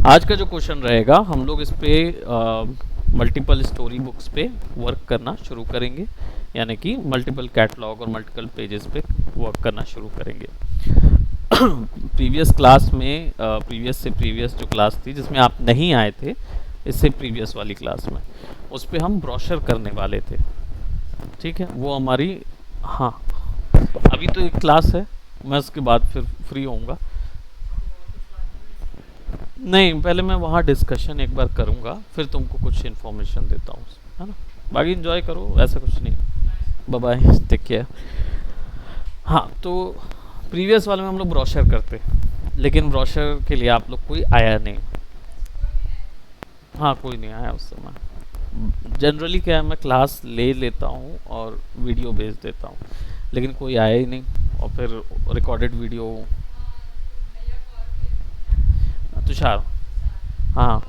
आज का जो क्वेश्चन रहेगा हम लोग इस पे मल्टीपल स्टोरी बुक्स पे वर्क करना शुरू करेंगे, यानी कि मल्टीपल कैटलॉग और मल्टीपल पेजेस पे वर्क करना शुरू करेंगे। प्रीवियस क्लास में प्रीवियस जो क्लास थी जिसमें आप नहीं आए थे, इससे प्रीवियस वाली क्लास में उस पे हम ब्रोशर करने वाले थे। ठीक है, वो हमारी, हाँ अभी तो एक क्लास है, मैं उसके बाद फिर फ्री होऊंगा। नहीं, पहले मैं वहाँ डिस्कशन एक बार करूँगा, फिर तुमको कुछ इन्फॉर्मेशन देता हूँ, है ना। बाकी एंजॉय करो, ऐसा कुछ नहीं। Bye bye, take care. हाँ, तो प्रीवियस वाले में हम लोग ब्रोशर करते, लेकिन ब्रोशर के लिए आप लोग कोई आया नहीं। हाँ, कोई नहीं आया उस समय। जनरली क्या है, मैं क्लास ले लेता हूँ और वीडियो भेज देता हूँ, लेकिन कोई आया ही नहीं। और फिर रिकॉर्डेड वीडियो तुषार, हाँ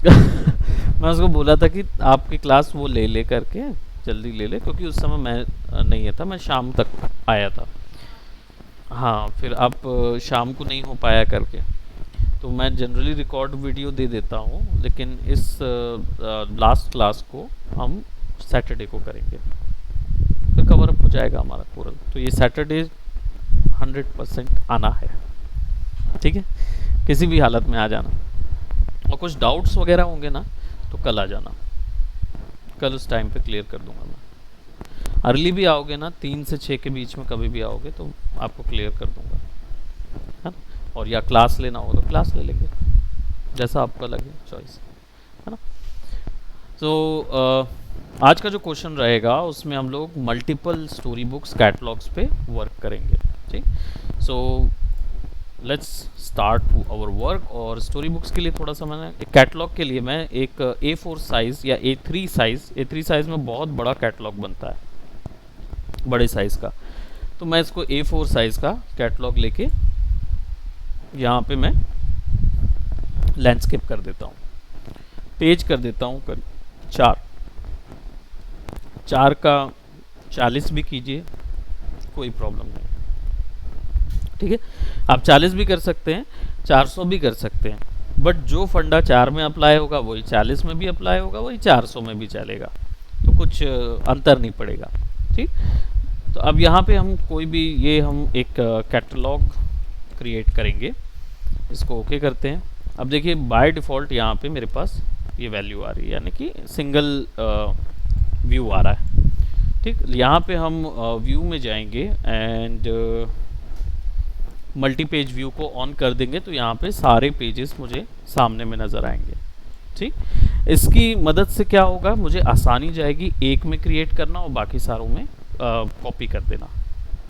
मैं उसको बोला था कि आपकी क्लास वो ले करके जल्दी ले ले, क्योंकि उस समय मैं नहीं था, मैं शाम तक आया था। हाँ, फिर आप शाम को नहीं हो पाया करके, तो मैं जनरली रिकॉर्ड वीडियो दे देता हूँ, लेकिन इस लास्ट क्लास को हम सैटरडे को करेंगे, फिर कवर अप हो जाएगा हमारा पूरा। तो ये सैटरडे 100% आना है, ठीक है, किसी भी हालत में आ जाना। और कुछ डाउट्स वगैरह होंगे ना तो कल आ जाना, कल उस टाइम पे क्लियर कर दूंगा मैं। अर्ली भी आओगे ना, 3 से 6 के बीच में कभी भी आओगे तो आपको क्लियर कर दूंगा, है ना। और या क्लास लेना होगा तो क्लास ले लेंगे, जैसा आपका लगे चॉइस, है ना। तो आज का जो क्वेश्चन रहेगा उसमें हम लोग मल्टीपल स्टोरी बुक्स कैटलॉग्स पे वर्क करेंगे, ठीक। So let's start our work. और स्टोरी बुक्स के लिए थोड़ा सा मैंने एक कैटलॉग के लिए मैं एक A4 साइज़ या A3 साइज़ में बहुत बड़ा कैटलॉग बनता है, बड़े साइज़ का। तो मैं इसको A4 साइज़ का कैटलॉग लेके यहाँ पे मैं लैंडस्केप कर देता हूँ, पेज कर देता हूँ कर 4 का 40 भी कीजिए, कोई प्रॉब्लम नहीं, ठीक है। आप 40 भी कर सकते हैं, 400 भी कर सकते हैं, बट जो फंडा 4 में अप्लाई होगा वही 40 में भी अप्लाई होगा, वही 400 में भी चलेगा, तो कुछ अंतर नहीं पड़ेगा, ठीक। तो अब यहाँ पे हम कोई भी ये हम एक कैटलॉग क्रिएट करेंगे, इसको ओके करते हैं। अब देखिए बाय डिफ़ॉल्ट यहाँ पे मेरे पास ये वैल्यू आ रही है, यानी कि सिंगल व्यू आ रहा है, ठीक। यहाँ पे हम व्यू में जाएंगे एंड मल्टी पेज व्यू को ऑन कर देंगे, तो यहाँ पे सारे पेजेस मुझे सामने में नज़र आएंगे, ठीक। इसकी मदद से क्या होगा, मुझे आसानी जाएगी एक में क्रिएट करना और बाकी सारों में कॉपी कर देना,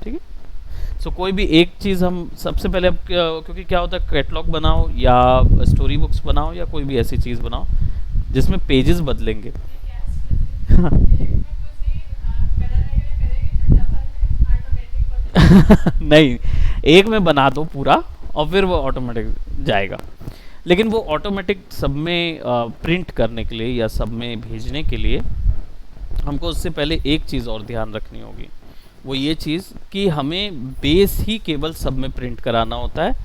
ठीक है। सो कोई भी एक चीज़ हम सबसे पहले, क्योंकि क्या होता है, कैटलॉग बनाओ या स्टोरी बुक्स बनाओ या कोई भी ऐसी चीज़ बनाओ जिसमें पेजेस बदलेंगे नहीं, एक में बना दो पूरा और फिर वो ऑटोमेटिक जाएगा। लेकिन वो ऑटोमेटिक सब में प्रिंट करने के लिए या सब में भेजने के लिए हमको उससे पहले एक चीज़ और ध्यान रखनी होगी, वो ये चीज़ कि हमें बेस ही केवल सब में प्रिंट कराना होता है,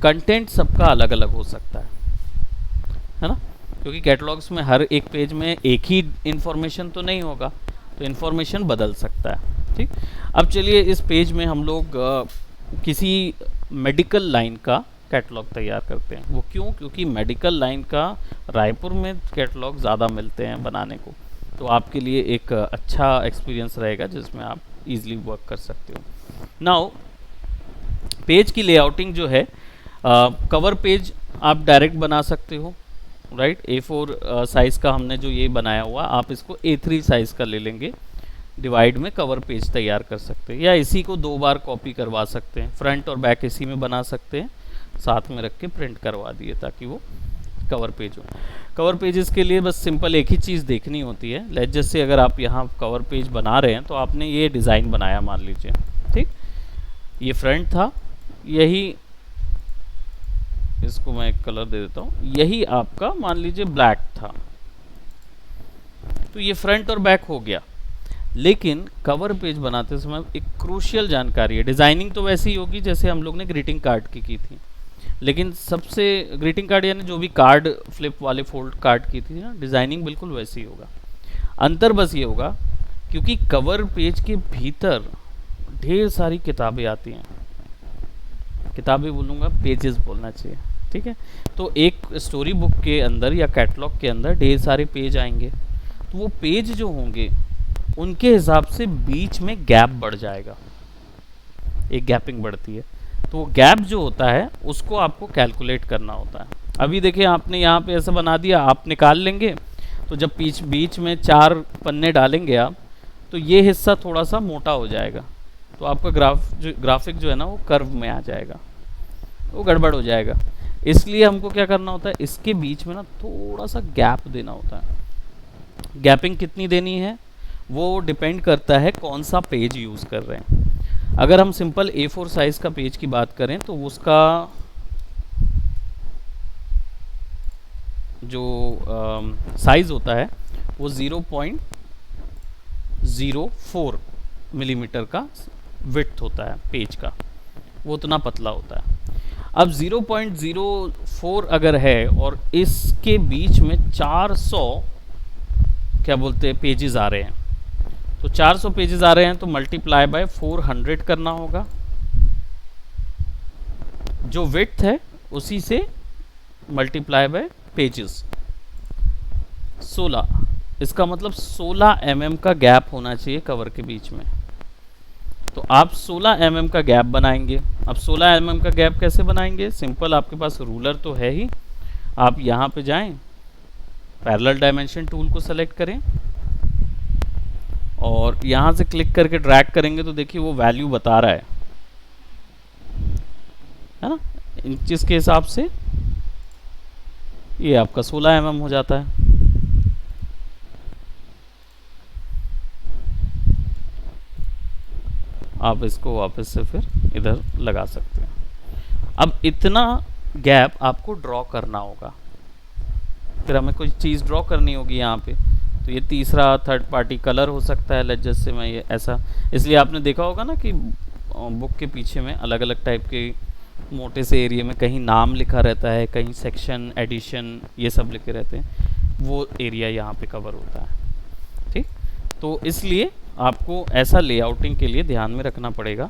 कंटेंट सबका अलग अलग हो सकता है ना, क्योंकि कैटलॉग्स में हर एक पेज में एक ही इन्फॉर्मेशन तो नहीं होगा, तो इन्फॉर्मेशन बदल सकता है, ठीक। अब चलिए इस पेज में हम लोग किसी मेडिकल लाइन का कैटलॉग तैयार करते हैं। वो क्यों, क्योंकि मेडिकल लाइन का रायपुर में कैटलॉग ज़्यादा मिलते हैं बनाने को, तो आपके लिए एक अच्छा एक्सपीरियंस रहेगा जिसमें आप इजीली वर्क कर सकते हो। नाउ पेज की लेआउटिंग जो है, कवर पेज आप डायरेक्ट बना सकते हो, राइट। A4 साइज़ का हमने जो ये बनाया हुआ, आप इसको A3 साइज़ का ले लेंगे, डिवाइड में कवर पेज तैयार कर सकते हैं, या इसी को 2 बार कॉपी करवा सकते हैं, फ्रंट और बैक इसी में बना सकते हैं, साथ में रख के प्रिंट करवा दिए ताकि वो कवर पेज हो। कवर पेजेस के लिए बस सिंपल एक ही चीज़ देखनी होती है। लेट जैसे अगर आप यहाँ कवर पेज बना रहे हैं तो आपने ये डिज़ाइन बनाया मान लीजिए, ठीक, ये फ्रंट था, यही इसको मैं एक कलर दे देता हूँ, यही आपका मान लीजिए ब्लैक था, तो ये फ्रंट और बैक हो गया। लेकिन कवर पेज बनाते समय एक क्रूशियल जानकारी है, डिज़ाइनिंग तो वैसी ही होगी जैसे हम लोग ने ग्रीटिंग कार्ड की थी, लेकिन सबसे ग्रीटिंग कार्ड यानी जो भी कार्ड फ्लिप वाले फोल्ड कार्ड की थी ना, डिज़ाइनिंग बिल्कुल वैसे ही होगा। अंतर बस ये होगा क्योंकि कवर पेज के भीतर ढेर सारी किताबें आती हैं, किताबें बोलूँगा, पेजेस बोलना चाहिए, ठीक है। तो एक स्टोरी बुक के अंदर या कैटलॉग के अंदर ढेर सारे पेज आएंगे, तो वो पेज जो होंगे उनके हिसाब से बीच में गैप बढ़ जाएगा, एक गैपिंग बढ़ती है। तो वो गैप जो होता है उसको आपको कैलकुलेट करना होता है। अभी देखिए आपने यहाँ पे ऐसा बना दिया, आप निकाल लेंगे, तो जब बीच में 4 पन्ने डालेंगे आप, तो ये हिस्सा थोड़ा सा मोटा हो जाएगा, तो आपका ग्राफिक जो है ना वो कर्व में आ जाएगा, वो गड़बड़ हो जाएगा। इसलिए हमको क्या करना होता है, इसके बीच में ना थोड़ा सा गैप देना होता है। गैपिंग कितनी देनी है वो डिपेंड करता है कौन सा पेज यूज़ कर रहे हैं। अगर हम सिंपल A4 साइज़ का पेज की बात करें तो उसका जो साइज़ होता है वो 0.04 मिलीमीटर का विड्थ होता है पेज का, वो उतना पतला होता है। अब 0.04 अगर है और इसके बीच में 400 क्या बोलते हैं पेजेस आ रहे हैं, तो 400 पेजेस आ रहे हैं तो मल्टीप्लाई बाय 400 करना होगा, जो विड्थ है उसी से मल्टीप्लाई बाय पेजेस 16, इसका मतलब 16 mm का गैप होना चाहिए कवर के बीच में। तो आप 16 mm का गैप बनाएंगे। अब 16 mm का गैप कैसे बनाएंगे, सिंपल, आपके पास रूलर तो है ही, आप यहाँ पे जाएं, पैरेलल डायमेंशन टूल को सेलेक्ट करें और यहाँ से क्लिक करके ड्रैग करेंगे तो देखिए वो वैल्यू बता रहा है ना, इंचेस के हिसाब से ये आपका 16 mm हो जाता है। आप इसको वापस से फिर इधर लगा सकते हैं। अब इतना गैप आपको ड्रॉ करना होगा, फिर हमें कोई चीज़ ड्रॉ करनी होगी यहाँ पे, तो ये तीसरा थर्ड पार्टी कलर हो सकता है, जैसे मैं ये ऐसा, इसलिए आपने देखा होगा ना कि बुक के पीछे में अलग अलग टाइप के मोटे से एरिया में कहीं नाम लिखा रहता है, कहीं सेक्शन, एडिशन, ये सब लिखे रहते हैं, वो एरिया यहाँ पे कवर होता है, ठीक। तो इसलिए आपको ऐसा लेआउटिंग के लिए ध्यान में रखना पड़ेगा,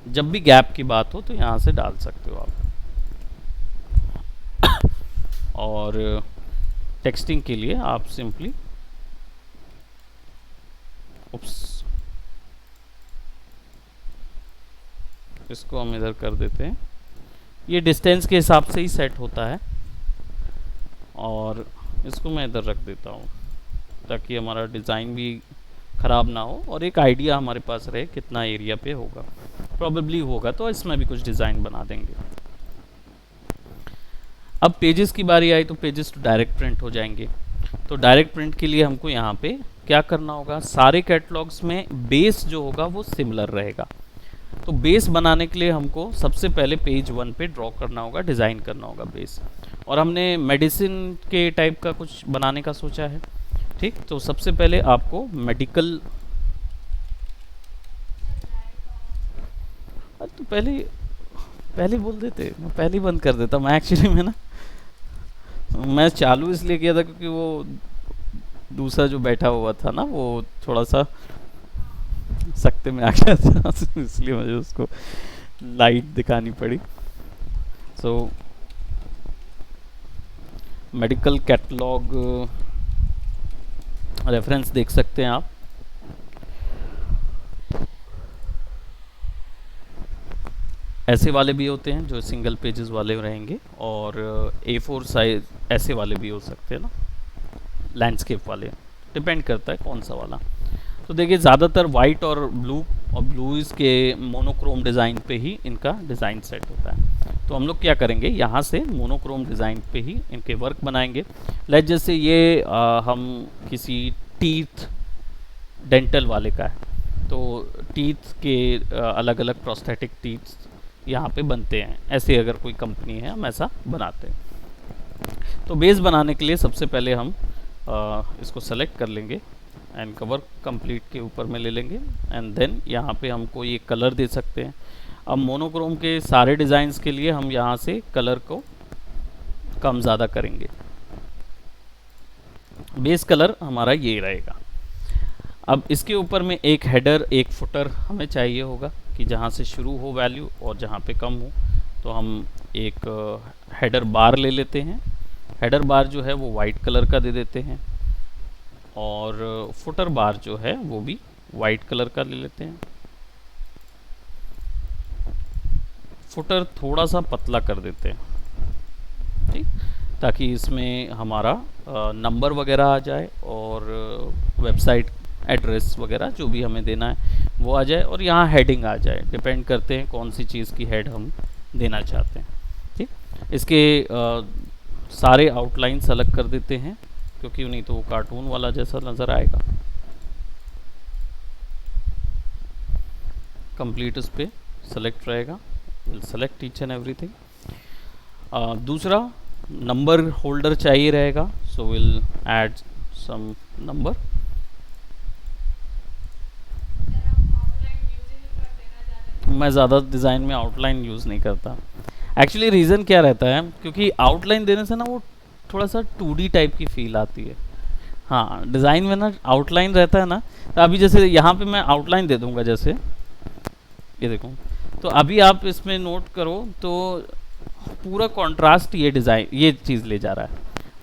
जब भी गैप की बात हो तो यहाँ से डाल सकते हो आप। और टेक्सटिंग के लिए आप सिंपली इसको हम इधर कर देते हैं, ये डिस्टेंस के हिसाब से ही सेट होता है, और इसको मैं इधर रख देता हूँ ताकि हमारा डिज़ाइन भी ख़राब ना हो और एक आइडिया हमारे पास रहे कितना एरिया पे होगा, प्रॉबेबली होगा तो इसमें भी कुछ डिज़ाइन बना देंगे। अब पेजेस की बारी आई तो पेजेस तो डायरेक्ट प्रिंट हो जाएंगे। तो डायरेक्ट प्रिंट के लिए हमको यहाँ पे क्या करना होगा, सारे कैटलॉग्स में बेस जो होगा वो सिमिलर रहेगा। तो बेस बनाने के लिए हमको सबसे पहले पेज 1 पे ड्रॉ करना होगा, डिज़ाइन करना होगा बेस, और हमने मेडिसिन के टाइप का कुछ बनाने का सोचा है, ठीक। तो सबसे पहले आपको मेडिकल, तो पहले बोल देते, मैं पहले ही बंद कर देता। मैं एक्चुअली में ना, मैं चालू इसलिए किया था क्योंकि वो दूसरा जो बैठा हुआ था ना वो थोड़ा सा सकते में आ गया था इसलिए मुझे उसको लाइट दिखानी पड़ी। सो मेडिकल कैटलॉग रेफरेंस देख सकते हैं आप, ऐसे वाले भी होते हैं जो सिंगल पेजेस वाले रहेंगे, और A4 साइज ऐसे वाले भी हो सकते हैं ना, लैंडस्केप वाले, डिपेंड करता है कौन सा वाला। तो देखिए ज़्यादातर वाइट और ब्लूज़ के मोनोक्रोम डिज़ाइन पे ही इनका डिज़ाइन सेट होता है। तो हम लोग क्या करेंगे, यहाँ से मोनोक्रोम डिज़ाइन पे ही इनके वर्क बनाएंगे। लाइक जैसे ये हम किसी टीथ डेंटल वाले का है, तो टीथ के अलग अलग प्रोस्थेटिक टीथ यहाँ पे बनते हैं, ऐसे अगर कोई कंपनी है हम ऐसा बनाते हैं। तो बेस बनाने के लिए सबसे पहले हम इसको सेलेक्ट कर लेंगे एंड कवर कंप्लीट के ऊपर में ले लेंगे, एंड देन यहाँ पे हमको ये कलर दे सकते हैं। अब मोनोक्रोम के सारे डिज़ाइंस के लिए हम यहाँ से कलर को कम ज़्यादा करेंगे। बेस कलर हमारा ये रहेगा। अब इसके ऊपर में एक हेडर एक फुटर हमें चाहिए होगा कि जहाँ से शुरू हो वैल्यू और जहाँ पे कम हो, तो हम एक हेडर बार ले लेते हैं। हेडर बार जो है वो वाइट कलर का दे देते हैं और फुटर बार जो है वो भी वाइट कलर का ले लेते हैं। फुटर थोड़ा सा पतला कर देते हैं, ठीक, ताकि इसमें हमारा नंबर वगैरह आ जाए और वेबसाइट एड्रेस वगैरह जो भी हमें देना है वो आ जाए, और यहाँ हेडिंग आ जाए। डिपेंड करते हैं कौन सी चीज़ की हेड हम देना चाहते हैं, ठीक। इसके सारे आउटलाइंस अलग कर देते हैं, क्योंकि नहीं तो वो कार्टून वाला जैसा नज़र आएगा। कंप्लीट उस पर सेलेक्ट रहेगा, will select each and everything. दूसरा नंबर होल्डर चाहिए रहेगा, so will add some number. मैं ज़्यादा डिज़ाइन में आउटलाइन यूज़ नहीं करता। एक्चुअली रीज़न क्या रहता है, क्योंकि आउटलाइन देने से ना वो थोड़ा सा 2D टाइप की फील आती है। हाँ, डिज़ाइन में ना आउटलाइन रहता है ना, तो अभी जैसे यहाँ पे मैं आउटलाइन दे दूँगा, जैसे ये देखो, तो अभी आप इसमें नोट करो तो पूरा कंट्रास्ट ये डिज़ाइन ये चीज़ ले जा रहा है,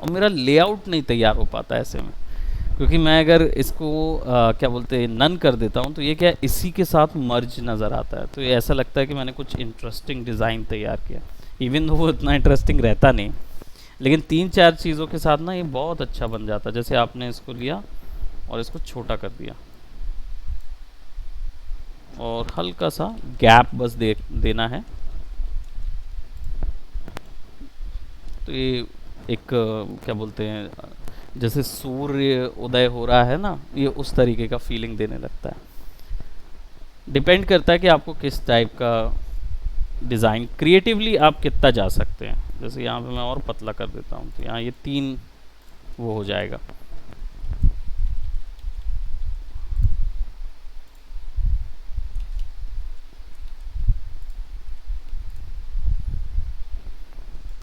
और मेरा लेआउट नहीं तैयार हो पाता ऐसे में। क्योंकि मैं अगर इसको क्या बोलते हैं नन कर देता हूँ, तो ये क्या इसी के साथ मर्ज नज़र आता है, तो ये ऐसा लगता है कि मैंने कुछ इंटरेस्टिंग डिज़ाइन तैयार किया, इवन तो वो इतना इंटरेस्टिंग रहता नहीं, लेकिन 3-4 चीज़ों के साथ ना ये बहुत अच्छा बन जाता है। जैसे आपने इसको लिया और इसको छोटा कर दिया और हल्का सा गैप बस देना है, तो ये एक क्या बोलते हैं, जैसे सूर्य उदय हो रहा है ना, ये उस तरीके का फीलिंग देने लगता है। डिपेंड करता है कि आपको किस टाइप का डिज़ाइन, क्रिएटिवली आप कितना जा सकते हैं। जैसे यहाँ पे मैं और पतला कर देता हूँ, तो यहाँ ये 3 वो हो जाएगा।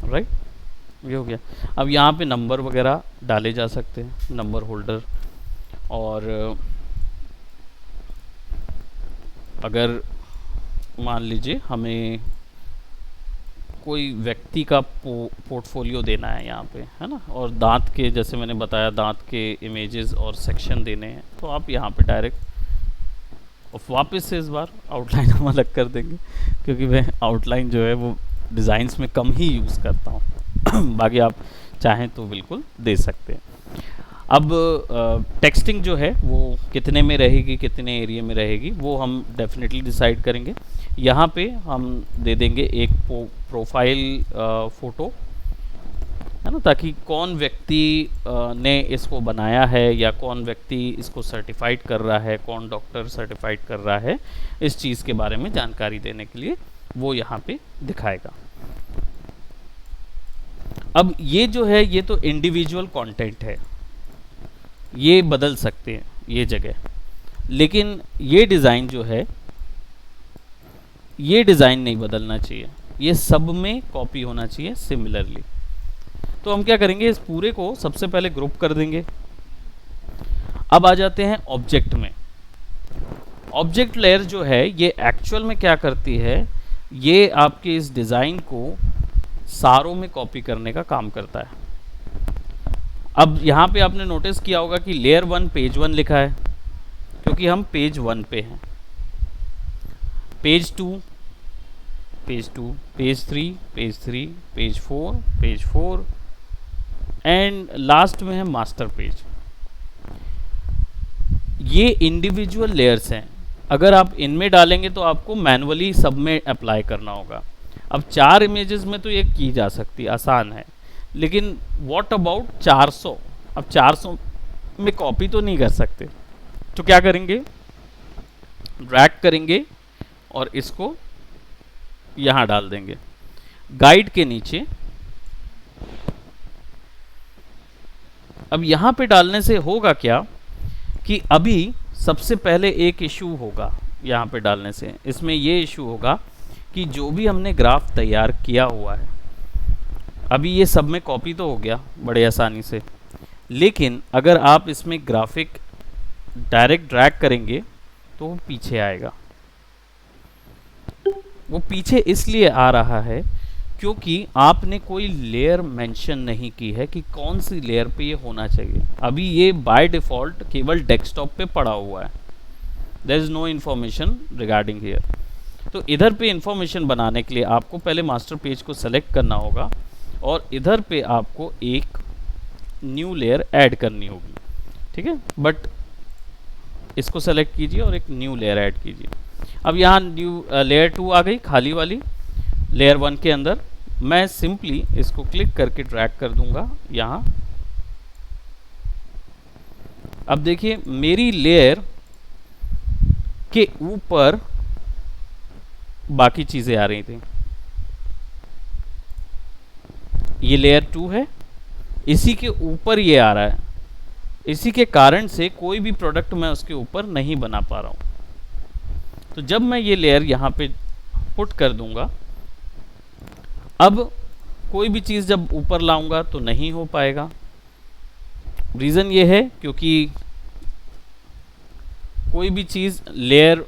राइट, ये हो गया। अब यहाँ पे नंबर वगैरह डाले जा सकते हैं, नंबर होल्डर। और अगर मान लीजिए हमें कोई व्यक्ति का पोर्टफोलियो देना है यहाँ पे, है ना, और दांत के, जैसे मैंने बताया, दांत के इमेजेस और सेक्शन देने हैं, तो आप यहाँ पे डायरेक्ट, और वापस से इस बार आउटलाइन हम अलग कर देंगे, क्योंकि मैं आउटलाइन जो है वो डिज़ाइंस में कम ही यूज़ करता हूँ। बाकी आप चाहें तो बिल्कुल दे सकते हैं। अब टेक्सटिंग जो है वो कितने में रहेगी, कितने एरिया में रहेगी, वो हम डेफिनेटली डिसाइड करेंगे। यहाँ पे हम दे देंगे एक प्रोफाइल फ़ोटो, है ना, ताकि कौन व्यक्ति ने इसको बनाया है या कौन व्यक्ति इसको सर्टिफाइड कर रहा है, कौन डॉक्टर सर्टिफाइड कर रहा है, इस चीज़ के बारे में जानकारी देने के लिए वो यहाँ पे दिखाएगा। अब ये जो है ये तो इंडिविजुअल कंटेंट है, ये बदल सकते हैं ये जगह, लेकिन ये डिज़ाइन जो है ये डिज़ाइन नहीं बदलना चाहिए, ये सब में कॉपी होना चाहिए सिमिलरली। तो हम क्या करेंगे, इस पूरे को सबसे पहले ग्रुप कर देंगे। अब आ जाते हैं ऑब्जेक्ट में। ऑब्जेक्ट लेयर जो है ये एक्चुअल में क्या करती है, ये आपके इस डिज़ाइन को सारों में कॉपी करने का काम करता है। अब यहाँ पे आपने नोटिस किया होगा कि लेयर 1 पेज 1 लिखा है, क्योंकि हम पेज 1 पे हैं। Page 2 page 2, page 3 page 3, page 4 page 4, and last में है मास्टर पेज। ये इंडिविजुअल लेयर्स हैं, अगर आप इनमें डालेंगे तो आपको मैनुअली सब में अप्लाई करना होगा। अब 4 इमेजेस में तो ये की जा सकती, आसान है, लेकिन व्हाट अबाउट 400? अब 400 में कॉपी तो नहीं कर सकते, तो क्या करेंगे, ड्रैग करेंगे और इसको यहाँ डाल देंगे गाइड के नीचे। अब यहाँ पे डालने से होगा क्या कि अभी सबसे पहले एक इशू होगा, यहाँ पे डालने से इसमें ये इशू होगा कि जो भी हमने ग्राफ तैयार किया हुआ है, अभी ये सब में कॉपी तो हो गया बड़े आसानी से, लेकिन अगर आप इसमें ग्राफिक डायरेक्ट ड्रैग करेंगे तो वो पीछे आएगा। वो पीछे इसलिए आ रहा है क्योंकि आपने कोई लेयर मेंशन नहीं की है कि कौन सी लेयर पे ये होना चाहिए। अभी ये बाय डिफ़ॉल्ट केवल डेस्कटॉप पे पड़ा हुआ है, there is no information regarding here. तो इधर पे इंफॉर्मेशन बनाने के लिए आपको पहले मास्टर पेज को सेलेक्ट करना होगा और इधर पे आपको एक न्यू लेयर ऐड करनी होगी, ठीक है। बट इसको सेलेक्ट कीजिए और एक न्यू लेयर ऐड कीजिए। अब यहाँ न्यू लेयर 2 आ गई खाली वाली लेयर 1 के अंदर। मैं सिंपली इसको क्लिक करके ड्रैग कर दूंगा यहाँ। अब देखिए मेरी लेयर के ऊपर बाकी चीज़ें आ रही थी। ये लेयर 2 है, इसी के ऊपर ये आ रहा है, इसी के कारण से कोई भी प्रोडक्ट मैं उसके ऊपर नहीं बना पा रहा हूँ। तो जब मैं ये लेयर यहाँ पे पुट कर दूंगा, अब कोई भी चीज़ जब ऊपर लाऊंगा तो नहीं हो पाएगा। रीज़न ये है क्योंकि कोई भी चीज़ लेयर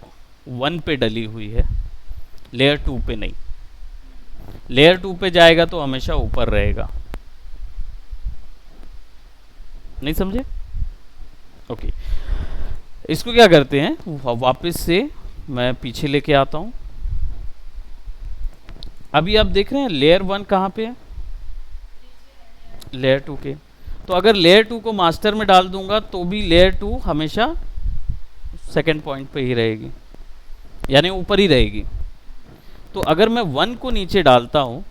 1 पे डली हुई है, लेयर 2 पे नहीं। लेयर 2 पे जाएगा तो हमेशा ऊपर रहेगा। नहीं समझे? ओके, इसको क्या करते हैं, वापस से मैं पीछे लेके आता हूं। अभी आप देख रहे हैं लेयर 1 कहाँ पे है, लेयर 2 के। तो अगर लेयर 2 को मास्टर में डाल दूंगा तो भी लेयर 2 हमेशा सेकंड पॉइंट पे ही रहेगी, यानी ऊपर ही रहेगी। तो अगर मैं 1 को नीचे डालता हूं,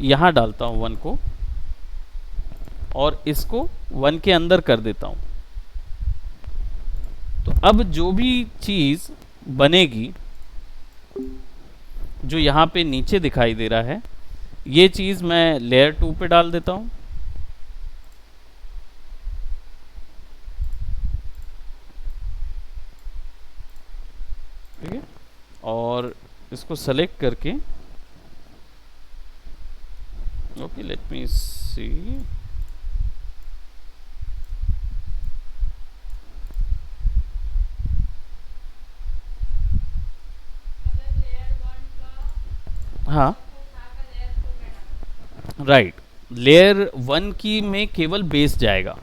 यहां डालता हूं 1 को और इसको 1 के अंदर कर देता हूं, तो अब जो भी चीज बनेगी जो यहां पे नीचे दिखाई दे रहा है, ये चीज मैं लेयर 2 पे डाल देता हूं। ठीक है, और इसको सेलेक्ट करके, ओके लेट मी सी, हाँ राइट, लेयर 1 की में केवल बेस जाएगा,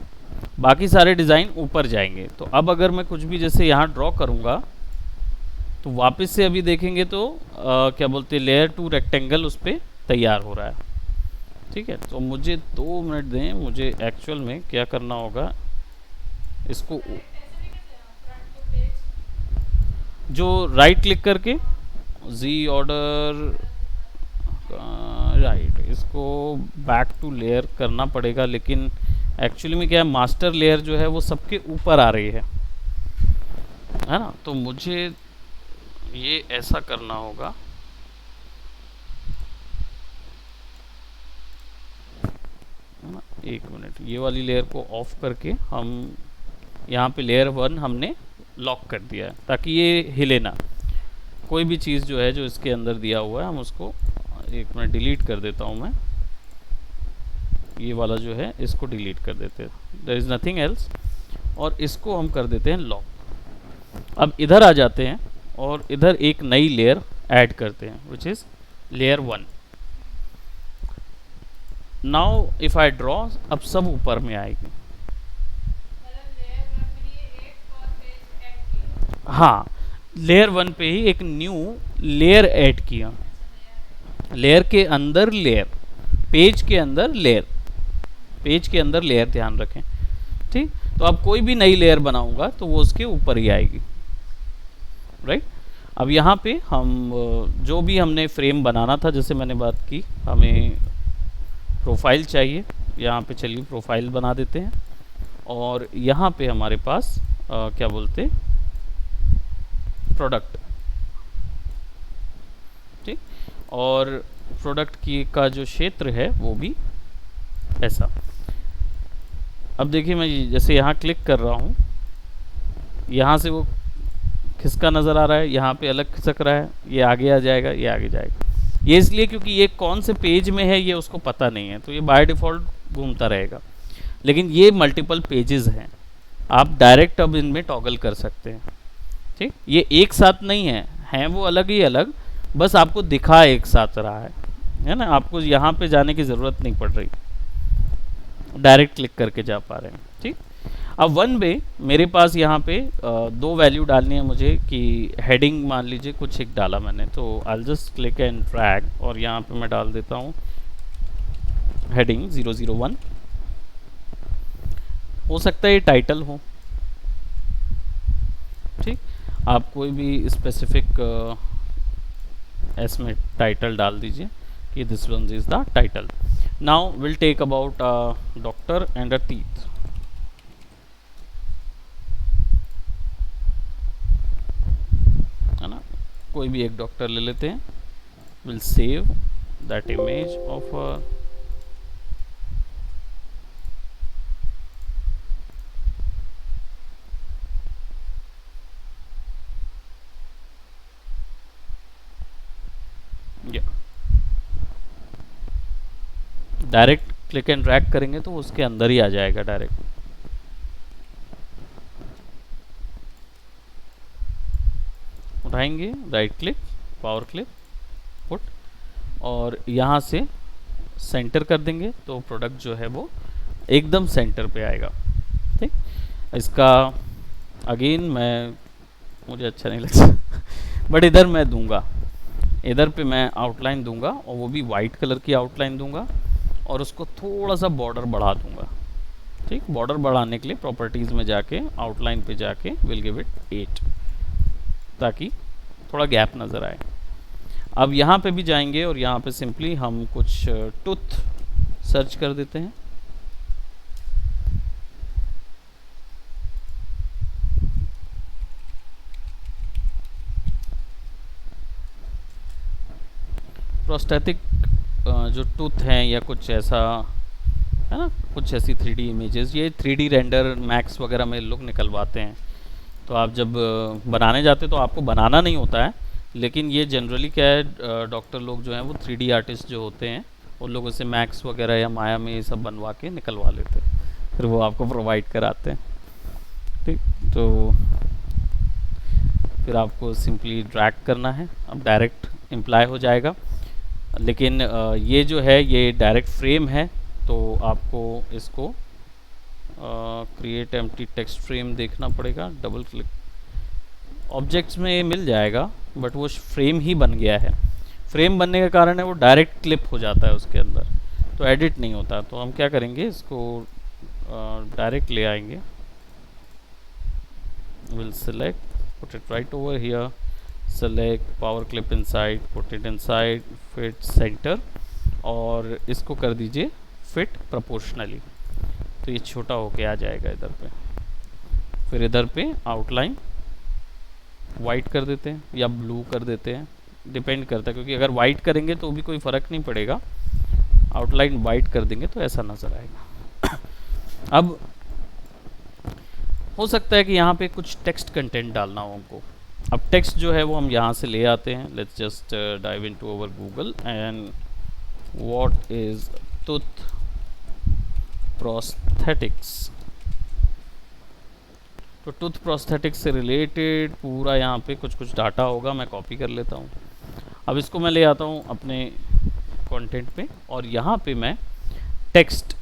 बाकी सारे डिज़ाइन ऊपर जाएंगे। तो अब अगर मैं कुछ भी जैसे यहाँ ड्रॉ करूँगा तो वापस से अभी देखेंगे तो क्या बोलते हैं, लेयर 2 रेक्टेंगल उस पर तैयार हो रहा है। ठीक है, तो मुझे 2 मिनट दें, मुझे एक्चुअल में क्या करना होगा, इसको जो राइट क्लिक करके जी ऑर्डर राइट, इसको बैक टू लेयर करना पड़ेगा, लेकिन एक्चुअली में क्या है, मास्टर लेयर जो है वो सबके ऊपर आ रही है ना। तो मुझे ये ऐसा करना होगा, एक मिनट, ये वाली लेयर को ऑफ करके हम यहाँ पे लेयर 1 हमने लॉक कर दिया है ताकि ये हिले ना। कोई भी चीज़ जो है जो इसके अंदर दिया हुआ है, हम उसको एक मिनट डिलीट कर देता हूँ मैं, ये वाला जो है इसको डिलीट कर देते हैं, देयर इज़ नथिंग एल्स, और इसको हम कर देते हैं लॉक। अब इधर आ जाते हैं और इधर एक नई लेयर ऐड करते हैं which is layer 1। Now if I draw, अब सब ऊपर में आएगी। हाँ, लेयर 1 पे ही एक न्यू लेयर ऐड किया, लेयर के अंदर लेयर, पेज के अंदर लेयर, पेज के अंदर लेयर, ध्यान रखें। ठीक, तो अब कोई भी नई लेयर बनाऊंगा तो वो उसके ऊपर ही आएगी, राइट। अब यहाँ पे हम जो भी हमने फ्रेम बनाना था, जैसे मैंने बात की, हमें प्रोफाइल चाहिए, यहाँ पे चलिए प्रोफाइल बना देते हैं, और यहाँ पे हमारे पास क्या बोलते, प्रोडक्ट। ठीक, और प्रोडक्ट की का जो क्षेत्र है वो भी ऐसा। अब देखिए मैं जैसे यहाँ क्लिक कर रहा हूँ, यहाँ से वो खिसका नज़र आ रहा है, यहाँ पे अलग खिसक रहा है, ये आगे आ जाएगा, ये आगे जाएगा। ये इसलिए क्योंकि ये कौन से पेज में है ये उसको पता नहीं है, तो ये बाय डिफ़ॉल्ट घूमता रहेगा। लेकिन ये मल्टीपल पेजेस हैं, आप डायरेक्ट अब इनमें टॉगल कर सकते हैं। ठीक, ये एक साथ नहीं है, हैं वो अलग ही अलग, बस आपको दिखा एक साथ रहा है ना। आपको यहाँ पे जाने की ज़रूरत नहीं पड़ रही, डायरेक्ट क्लिक करके जा पा रहे हैं। ठीक, अब वन वे मेरे पास यहाँ पे दो वैल्यू डालनी है मुझे कि हेडिंग मान लीजिए कुछ एक डाला मैंने, तो I just click and drag और यहाँ पे मैं डाल देता हूँ हेडिंग 001। हो सकता है ये टाइटल हो। ठीक, आप कोई भी स्पेसिफिक इसमें टाइटल डाल दीजिए कि this one is the title. Now will take about doctor and a teeth. है ना, कोई भी एक डॉक्टर ले लेते हैं। Will save that image of direct click and drag करेंगे तो उसके अंदर ही आ जाएगा डायरेक्ट। उठाएंगे, right click, power click, put, और यहाँ से सेंटर कर देंगे तो प्रोडक्ट जो है वो एकदम सेंटर पे आएगा। ठीक, इसका अगेन मुझे अच्छा नहीं लगता बट इधर मैं दूंगा, इधर पे मैं आउटलाइन दूंगा और वो भी वाइट कलर की आउटलाइन दूंगा और उसको थोड़ा सा बॉर्डर बढ़ा दूंगा। ठीक, बॉर्डर बढ़ाने के लिए प्रॉपर्टीज़ में जाके आउटलाइन पे जाके विल गिव इट 8 ताकि थोड़ा गैप नज़र आए। अब यहाँ पे भी जाएंगे और यहाँ पे सिंपली हम कुछ टूथ सर्च कर देते हैं। प्रोस्थेटिक जो टूथ हैं या कुछ ऐसा है ना, कुछ ऐसी 3D इमेजेस, ये 3D रेंडर मैक्स वगैरह में लोग निकलवाते हैं। तो आप जब बनाने जाते तो आपको बनाना नहीं होता है, लेकिन ये जनरली क्या है, डॉक्टर लोग जो हैं वो 3D आर्टिस्ट जो होते हैं उन लोगों से मैक्स वगैरह या माया में ये सब बनवा के निकलवा लेते हैं, फिर वो आपको प्रोवाइड कराते हैं। ठीक, तो फिर आपको सिंपली ड्रैग करना है, अब डायरेक्ट इम्प्लाई हो जाएगा। लेकिन ये जो है ये डायरेक्ट फ्रेम है, तो आपको इसको क्रिएट एम्प्टी टेक्स्ट फ्रेम देखना पड़ेगा। डबल क्लिक, ऑब्जेक्ट्स में ये मिल जाएगा बट वो फ्रेम ही बन गया है। फ्रेम बनने का कारण है वो डायरेक्ट क्लिप हो जाता है उसके अंदर, तो एडिट नहीं होता। तो हम क्या करेंगे, इसको डायरेक्ट ले आएंगे। Will select, put it right over here, select power clip inside, put it inside, fit center, और इसको कर दीजिए fit proportionally, तो ये छोटा होके आ जाएगा इधर पे। फिर इधर पे आउटलाइन वाइट कर देते हैं या ब्लू कर देते हैं, डिपेंड करता है, क्योंकि अगर वाइट करेंगे तो भी कोई फ़र्क नहीं पड़ेगा, आउटलाइन वाइट कर देंगे तो ऐसा नज़र आएगा। अब हो सकता है कि यहाँ पे कुछ टेक्स्ट कंटेंट डालना हो हमको। अब टेक्स्ट जो है वो हम यहाँ से ले आते हैं। Let's just dive into our Google and what is tooth prosthetics. तो टूथ प्रोस्थेटिक्स से रिलेटेड पूरा यहाँ पे कुछ कुछ डाटा होगा, मैं कॉपी कर लेता हूँ। अब इसको मैं ले आता हूँ अपने कंटेंट पे और यहाँ पे मैं टेक्स्ट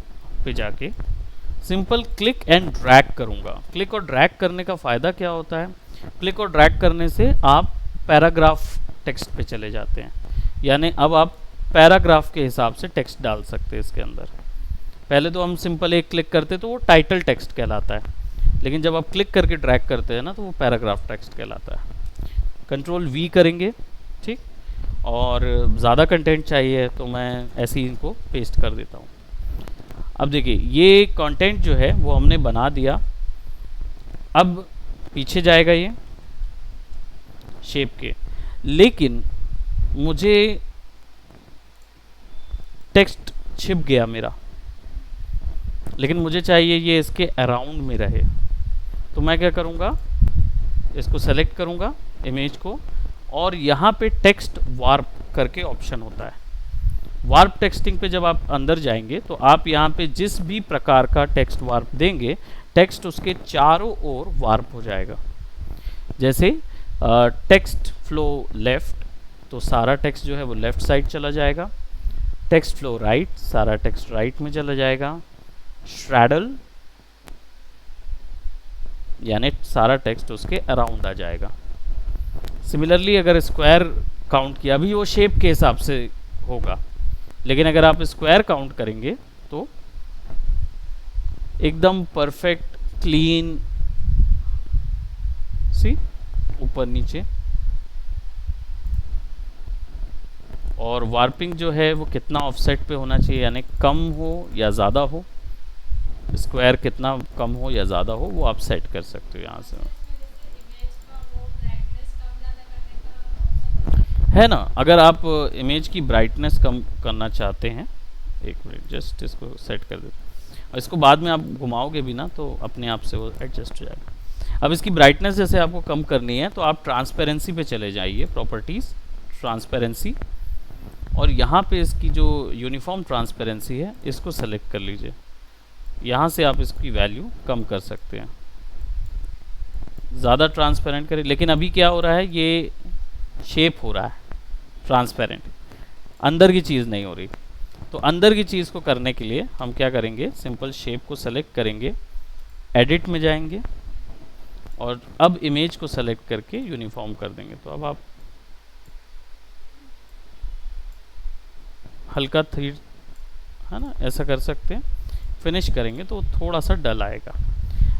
पे जाके सिंपल क्लिक एंड ड्रैग करूँगा। क्लिक और ड्रैग करने का फ़ायदा क्या होता है, क्लिक और ड्रैग करने से आप पैराग्राफ टेक्स्ट पे चले जाते हैं, यानी अब आप पैराग्राफ के हिसाब से टेक्स्ट डाल सकते हैं इसके अंदर। पहले तो हम सिंपल एक क्लिक करते तो वो टाइटल टेक्स्ट कहलाता है, लेकिन जब आप क्लिक करके ड्रैग करते हैं ना तो वो पैराग्राफ टेक्स्ट कहलाता है। कंट्रोल V करेंगे, ठीक, और ज़्यादा कंटेंट चाहिए तो मैं ऐसे ही इनको पेस्ट कर देता हूँ। अब देखिए ये कंटेंट जो है वो हमने बना दिया। अब पीछे जाएगा ये शेप के, लेकिन मुझे टेक्स्ट छिप गया मेरा, लेकिन मुझे चाहिए ये इसके अराउंड में रहे। तो मैं क्या करूँगा, इसको सेलेक्ट करूँगा इमेज को, और यहाँ पे टेक्स्ट वार्प करके ऑप्शन होता है। वार्प टेक्सटिंग पे जब आप अंदर जाएंगे तो आप यहाँ पे जिस भी प्रकार का टेक्स्ट वार्प देंगे, टेक्स्ट उसके चारों ओर वार्प हो जाएगा। जैसे टेक्स्ट फ्लो लेफ्ट, तो सारा टेक्स्ट जो है वो लेफ्ट साइड चला जाएगा। टेक्स्ट फ्लो राइट, सारा टेक्स्ट राइट में चला जाएगा। श्रैडल यानी सारा टेक्स्ट उसके अराउंड आ जाएगा। सिमिलरली अगर स्क्वायर काउंट किया, अभी वो शेप के हिसाब से होगा, लेकिन अगर आप स्क्वायर काउंट करेंगे तो एकदम परफेक्ट क्लीन, सी ऊपर नीचे। और वार्पिंग जो है वो कितना ऑफसेट पे होना चाहिए, यानी कम हो या ज़्यादा हो, स्क्वायर कितना कम हो या ज़्यादा हो, वो आप सेट कर सकते हो यहाँ से। है ना, अगर आप इमेज की ब्राइटनेस कम करना चाहते हैं, एक मिनट जस्ट इसको सेट कर देते, और इसको बाद में आप घुमाओगे भी ना तो अपने आप से वो एडजस्ट हो जाएगा। अब इसकी ब्राइटनेस जैसे आपको कम करनी है तो आप ट्रांसपेरेंसी पे चले जाइए, प्रॉपर्टीज़, ट्रांसपेरेंसी, और यहाँ पे इसकी जो यूनिफॉर्म ट्रांसपेरेंसी है इसको सेलेक्ट कर लीजिए। यहाँ से आप इसकी वैल्यू कम कर सकते हैं, ज़्यादा ट्रांसपेरेंट करें। लेकिन अभी क्या हो रहा है, ये शेप हो रहा है ट्रांसपेरेंट, अंदर की चीज़ नहीं हो रही। तो अंदर की चीज़ को करने के लिए हम क्या करेंगे, सिंपल शेप को सेलेक्ट करेंगे, एडिट में जाएंगे और अब इमेज को सेलेक्ट करके यूनिफॉर्म कर देंगे। तो अब आप हल्का थ्री, है ना, ऐसा कर सकते हैं। फिनिश करेंगे तो थोड़ा सा डल आएगा,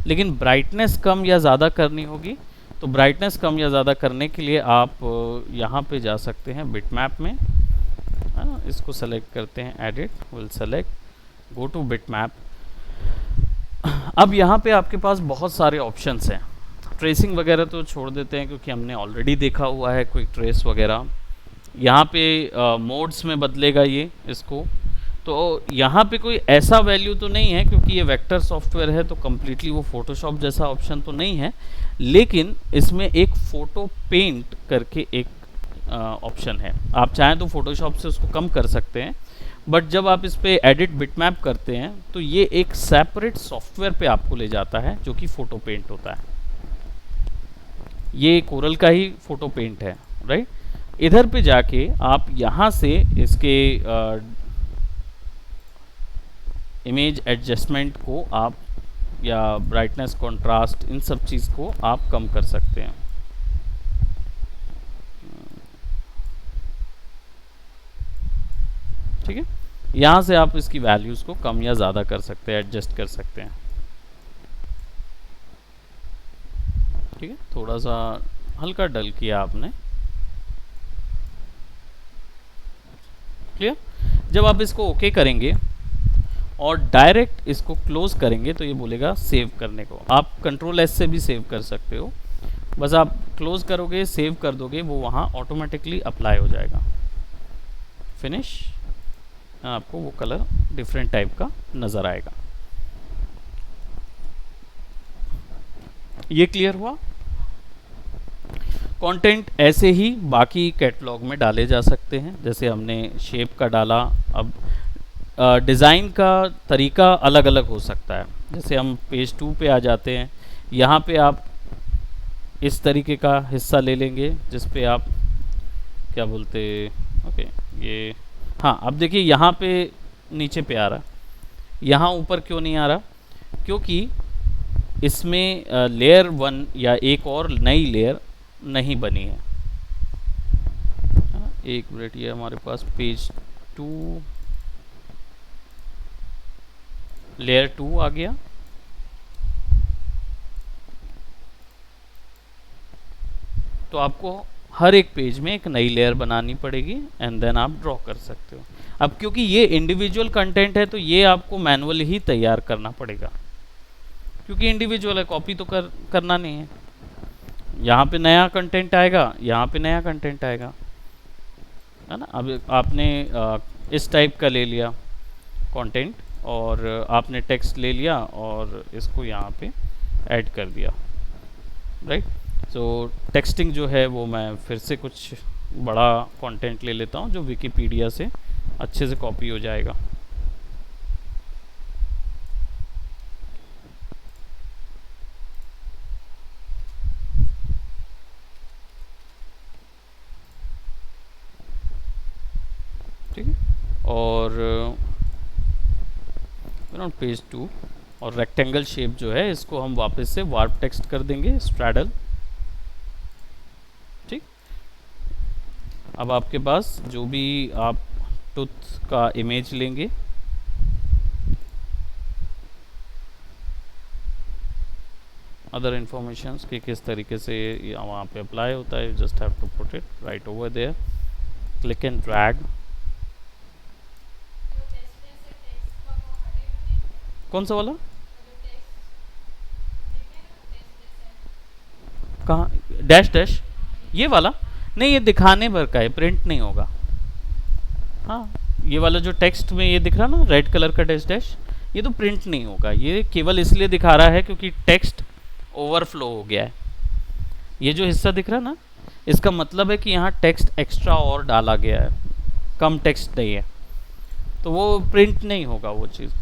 लेकिन ब्राइटनेस कम या ज़्यादा करनी होगी। तो ब्राइटनेस कम या ज़्यादा करने के लिए आप यहाँ पे जा सकते हैं बिटमैप में, है ना, इसको सेलेक्ट करते हैं, edit, will select, go to bitmap. अब यहाँ पे आपके पास बहुत सारे ऑप्शंस हैं। ट्रेसिंग वगैरह तो छोड़ देते हैं क्योंकि हमने ऑलरेडी देखा हुआ है, क्विक ट्रेस वगैरह। यहाँ पे मोड्स में बदलेगा ये इसको, तो यहाँ पे कोई ऐसा वैल्यू तो नहीं है क्योंकि ये वेक्टर सॉफ्टवेयर है, तो कम्प्लीटली वो फोटोशॉप जैसा ऑप्शन तो नहीं है। लेकिन इसमें एक फ़ोटो पेंट करके एक ऑप्शन है, आप चाहें तो फोटोशॉप से उसको कम कर सकते हैं, बट जब आप इस पर एडिट बिटमैप करते हैं तो ये एक सेपरेट सॉफ्टवेयर पे आपको ले जाता है जो कि फ़ोटो पेंट होता है। ये कोरल का ही फ़ोटो पेंट है, राइट। इधर पे जाके आप यहाँ से इसके इमेज एडजस्टमेंट को आप, या ब्राइटनेस, कंट्रास्ट, इन सब चीज़ को आप कम कर सकते हैं। ठीक है, यहाँ से आप इसकी वैल्यूज़ को कम या ज़्यादा कर सकते हैं, एडजस्ट कर सकते हैं। ठीक है, थोड़ा सा हल्का डल किया आपने, क्लियर। जब आप इसको ओके करेंगे और डायरेक्ट इसको क्लोज करेंगे तो ये बोलेगा सेव करने को। आप कंट्रोल एस से भी सेव कर सकते हो, बस आप क्लोज करोगे, सेव कर दोगे, वो वहाँ ऑटोमेटिकली अप्लाई हो जाएगा। फिनिश, आपको वो कलर डिफरेंट टाइप का नज़र आएगा। ये क्लियर हुआ। कंटेंट ऐसे ही बाकी कैटलॉग में डाले जा सकते हैं, जैसे हमने शेप का डाला। अब डिज़ाइन का तरीका अलग अलग हो सकता है। जैसे हम पेज 2 पे आ जाते हैं, यहाँ पे आप इस तरीके का हिस्सा ले लेंगे जिस पे आप क्या बोलते, ओके ये, हाँ अब देखिए यहाँ पे नीचे पे आ रहा, यहाँ ऊपर क्यों नहीं आ रहा, क्योंकि इसमें लेयर 1 या एक और नई लेयर नहीं बनी है। एक मिनट, ये हमारे पास पेज 2 लेयर 2 आ गया। तो आपको हर एक पेज में एक नई लेयर बनानी पड़ेगी एंड देन आप ड्रॉ कर सकते हो। अब क्योंकि ये इंडिविजुअल कंटेंट है तो ये आपको मैनुअली ही तैयार करना पड़ेगा, क्योंकि इंडिविजुअल है, कॉपी तो करना नहीं है। यहाँ पे नया कंटेंट आएगा, यहाँ पे नया कंटेंट आएगा, है ना। अब आपने इस टाइप का ले लिया कंटेंट और आपने टेक्स्ट ले लिया और इसको यहाँ पे ऐड कर दिया, राइट। तो टेक्सटिंग जो है वो मैं फिर से कुछ बड़ा कंटेंट ले लेता हूँ जो विकिपीडिया से अच्छे से कॉपी हो जाएगा। ठीक है, और पेज 2 और रेक्टेंगल शेप जो है इसको हम वापस से वार्प टेक्स्ट कर देंगे, स्ट्रैडल। ठीक, अब आपके पास जो भी आप टूथ का इमेज लेंगे, अदर इंफॉर्मेशंस कि किस तरीके से वहाँ पे अप्लाई होता है, just have to put it right over there, click and drag. कौन सा वाला? कहाँ? डैश डैश ये वाला? नहीं, ये दिखाने भर का है, प्रिंट नहीं होगा। हाँ, ये वाला जो टेक्स्ट में ये दिख रहा ना रेड कलर का डैश डैश, ये तो प्रिंट नहीं होगा, ये केवल इसलिए दिखा रहा है क्योंकि टेक्स्ट ओवरफ्लो हो गया है। ये जो हिस्सा दिख रहा ना, इसका मतलब है कि यहाँ टेक्स्ट एक्स्ट्रा और डाला गया है, कम टेक्स्ट नहीं है, तो वो प्रिंट नहीं होगा वो चीज़।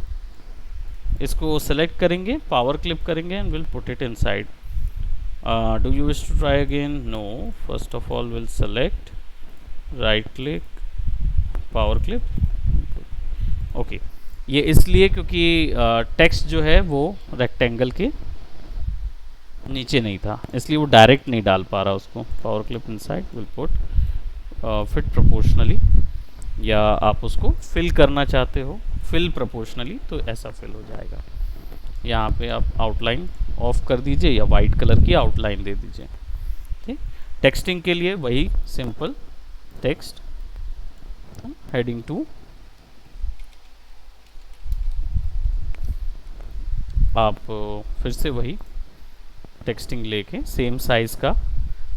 इसको सेलेक्ट करेंगे, पावर क्लिप करेंगे and will put it inside. Do you wish to try again? No, first of all will select, right click, power clip. Okay, ये इसलिए क्योंकि टेक्स्ट जो है वो रेक्टेंगल के नीचे नहीं था, इसलिए वो डायरेक्ट नहीं डाल पा रहा उसको। Power clip inside will put fit proportionally, या आप उसको फिल करना चाहते हो फिल प्रोपोर्शनली तो ऐसा फिल हो जाएगा। यहाँ पे आप आउटलाइन ऑफ कर दीजिए या वाइट कलर की आउटलाइन दे दीजिए। ठीक, टेक्सटिंग के लिए वही सिंपल टेक्स्ट, हेडिंग 2, आप फिर से वही टेक्सटिंग लेके सेम साइज का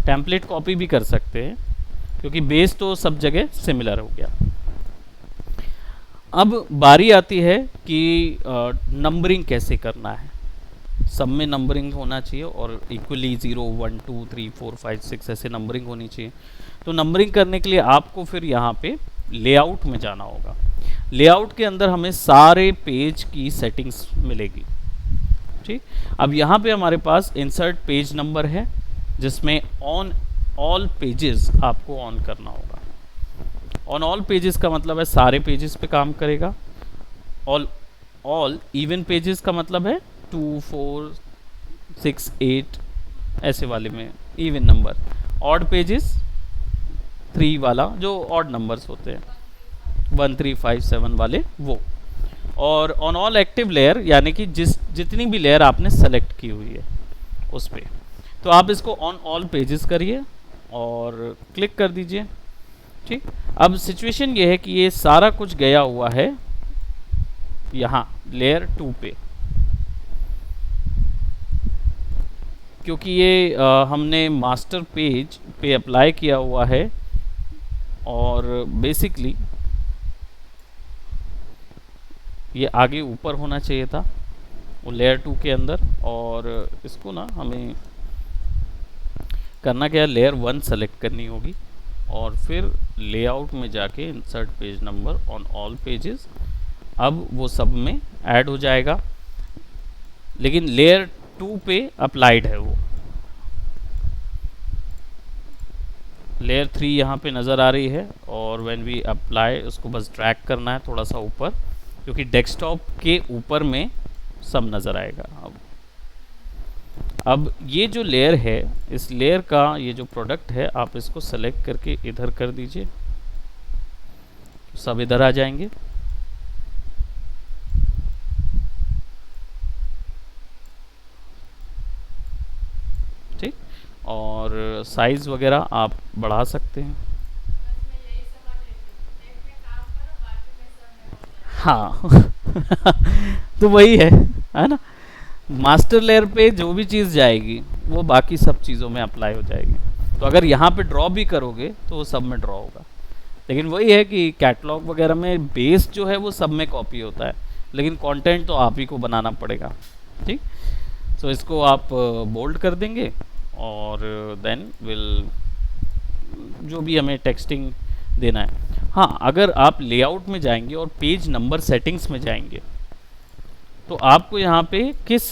टेम्पलेट कॉपी भी कर सकते हैं क्योंकि बेस तो सब जगह सिमिलर हो गया। अब बारी आती है कि नंबरिंग कैसे करना है। सब में नंबरिंग होना चाहिए और इक्वली 0 1 2 3 4 5 6 ऐसे नंबरिंग होनी चाहिए। तो नंबरिंग करने के लिए आपको फिर यहाँ पे लेआउट में जाना होगा। लेआउट के अंदर हमें सारे पेज की सेटिंग्स मिलेगी। ठीक, अब यहाँ पे हमारे पास इंसर्ट पेज नंबर है जिसमें ऑन ऑल पेजेस आपको ऑन करना होगा। ऑन ऑल पेजेस का मतलब है सारे पेजेस पे काम करेगा। ऑल इवन पेजेस का मतलब है 2 4 6 8 ऐसे वाले में इवन नंबर। ऑड पेजेस 3 वाला जो ऑड नंबर्स होते हैं 1 3 5 7 वाले वो। और ऑन ऑल एक्टिव लेयर यानी कि जितनी भी लेयर आपने सेलेक्ट की हुई है उस पर, तो आप इसको ऑन ऑल पेजेस करिए और क्लिक कर दीजिए। ठीक, अब सिचुएशन ये है कि ये सारा कुछ गया हुआ है यहाँ लेयर 2 पे, क्योंकि ये हमने मास्टर पेज पे अप्लाई किया हुआ है और बेसिकली ये आगे ऊपर होना चाहिए था वो लेयर 2 के अंदर। और इसको ना हमें करना क्या, लेयर 1 सेलेक्ट करनी होगी और फिर लेआउट में जाके insert page number on all pages. अब वो सब में ऐड हो जाएगा, लेकिन लेयर 2 पे अप्लाइड है वो। लेयर 3 यहाँ पे नज़र आ रही है और व्हेन वी अप्लाई उसको बस ड्रैग करना है थोड़ा सा ऊपर, क्योंकि डेस्कटॉप के ऊपर में सब नज़र आएगा। अब ये जो लेयर है, इस लेयर का ये जो प्रोडक्ट है आप इसको सेलेक्ट करके इधर कर दीजिए, सब इधर आ जाएंगे। ठीक, और साइज वगैरह आप बढ़ा सकते हैं। हाँ तो वही है ना, मास्टर लेयर पे जो भी चीज़ जाएगी वो बाकी सब चीज़ों में अप्लाई हो जाएगी। तो अगर यहाँ पे ड्रॉ भी करोगे तो वो सब में ड्रॉ होगा, लेकिन वही है कि कैटलॉग वगैरह में बेस जो है वो सब में कॉपी होता है, लेकिन कंटेंट तो आप ही को बनाना पड़ेगा। ठीक, तो इसको आप बोल्ड कर देंगे और देन विल जो भी हमें टेक्सटिंग देना है। हाँ, अगर आप लेआउट में जाएंगे और पेज नंबर सेटिंग्स में जाएंगे तो आपको यहाँ पे किस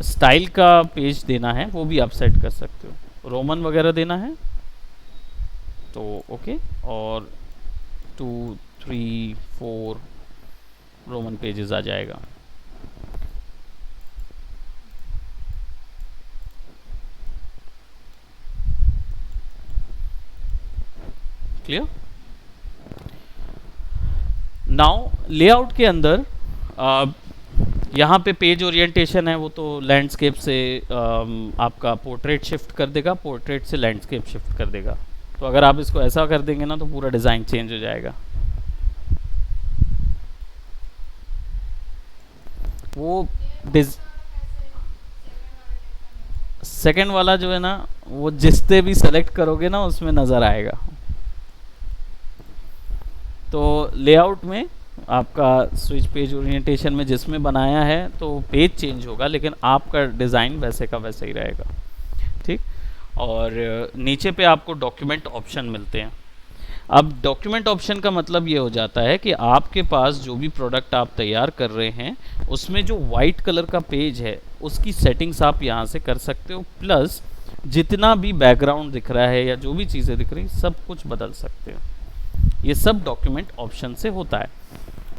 स्टाइल का पेज देना है वो भी आप सेट कर सकते हो। रोमन वगैरह देना है तो ओके, और 2 3 4 रोमन पेजेस आ जाएगा। क्लियर? नाउ लेआउट के अंदर यहाँ पे पेज ओरिएंटेशन है, वो तो लैंडस्केप से आपका पोर्ट्रेट शिफ्ट कर देगा, पोर्ट्रेट से लैंडस्केप शिफ्ट कर देगा। तो अगर आप इसको ऐसा कर देंगे ना तो पूरा डिज़ाइन चेंज हो जाएगा। वो सेकंड वाला जो है ना, वो जिससे भी सेलेक्ट करोगे ना उसमें नज़र आएगा। तो लेआउट में आपका स्विच पेज ओरिएंटेशन में जिसमें बनाया है तो पेज चेंज होगा, लेकिन आपका डिज़ाइन वैसे का वैसे ही रहेगा। ठीक, और नीचे पे आपको डॉक्यूमेंट ऑप्शन मिलते हैं। अब डॉक्यूमेंट ऑप्शन का मतलब ये हो जाता है कि आपके पास जो भी प्रोडक्ट आप तैयार कर रहे हैं उसमें जो वाइट कलर का पेज है उसकी सेटिंग्स आप यहाँ से कर सकते हो, प्लस जितना भी बैकग्राउंड दिख रहा है या जो भी चीज़ें दिख रही सब कुछ बदल सकते हो। ये सब डॉक्यूमेंट ऑप्शन से होता है।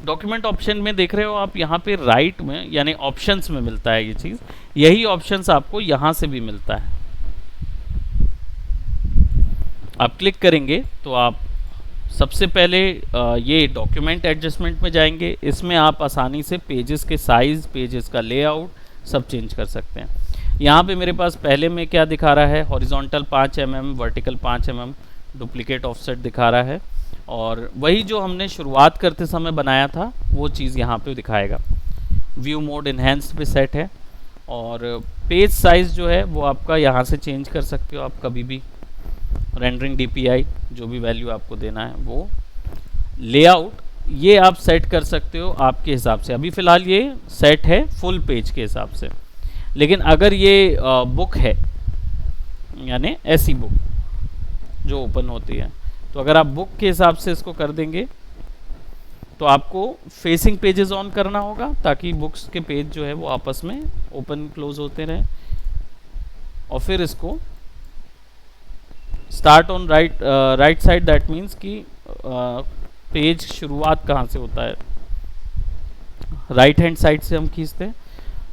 डॉक्यूमेंट ऑप्शन में देख रहे हो आप यहाँ पे राइट में यानी ऑप्शंस में मिलता है ये चीज़, यही ऑप्शंस आपको यहाँ से भी मिलता है। आप क्लिक करेंगे तो आप सबसे पहले ये डॉक्यूमेंट एडजस्टमेंट में जाएंगे। इसमें आप आसानी से पेजेस के साइज़, पेजेस का लेआउट सब चेंज कर सकते हैं। यहाँ पे मेरे पास पहले में क्या दिखा रहा है, horizontal 5 mm, vertical 5 mm, duplicate offset दिखा रहा है, और वही जो हमने शुरुआत करते समय बनाया था वो चीज़ यहाँ पे दिखाएगा। व्यू मोड इन्हेंस्ड पे सेट है, और पेज साइज़ जो है वो आपका यहाँ से चेंज कर सकते हो आप कभी भी। रेंडरिंग DPI जो भी वैल्यू आपको देना है वो। लेआउट ये आप सेट कर सकते हो आपके हिसाब से। अभी फ़िलहाल ये सेट है फुल पेज के हिसाब से, लेकिन अगर ये बुक है यानी ऐसी बुक जो ओपन होती है, तो अगर आप बुक के हिसाब से इसको कर देंगे तो आपको फेसिंग पेजेस ऑन करना होगा ताकि बुक्स के पेज जो है वो आपस में ओपन क्लोज होते रहें, और फिर इसको start on right side, that means कि पेज शुरुआत कहाँ से होता है, राइट हैंड साइड से हम खींचते हैं।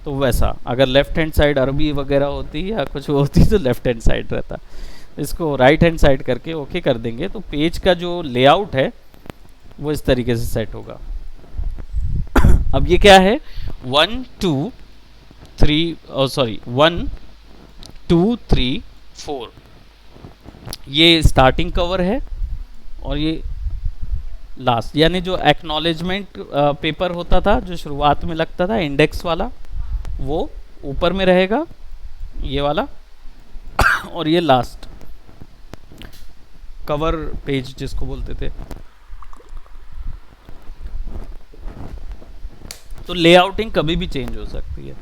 तो वैसा अगर लेफ्ट हैंड साइड अरबी वगैरह होती या कुछ होती तो लेफ्ट हैंड साइड रहता। इसको राइट हैंड साइड करके ओके कर देंगे तो पेज का जो लेआउट है वो इस तरीके से सेट होगा। अब ये क्या है, 1 2 3 4, ये स्टार्टिंग कवर है और ये लास्ट, यानी जो एक्नॉलेजमेंट पेपर होता था जो शुरुआत में लगता था इंडेक्स वाला, वो ऊपर में रहेगा ये वाला, और ये लास्ट कवर पेज जिसको बोलते थे। तो लेआउटिंग कभी भी चेंज हो सकती है,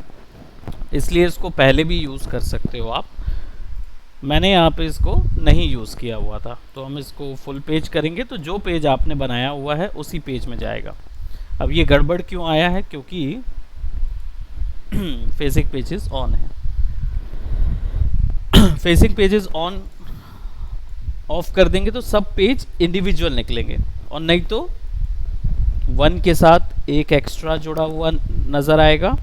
इसलिए इसको पहले भी यूज़ कर सकते हो आप। मैंने यहाँ पे इसको नहीं यूज़ किया हुआ था, तो हम इसको फुल पेज करेंगे तो जो पेज आपने बनाया हुआ है उसी पेज में जाएगा। अब ये गड़बड़ क्यों आया है, क्योंकि फेसिंग पेजेस ऑन है। फेसिंग पेजेस ऑन ऑफ कर देंगे तो सब पेज इंडिविजुअल निकलेंगे, और नहीं तो 1 के साथ एक एक्स्ट्रा जुड़ा हुआ नज़र आएगा,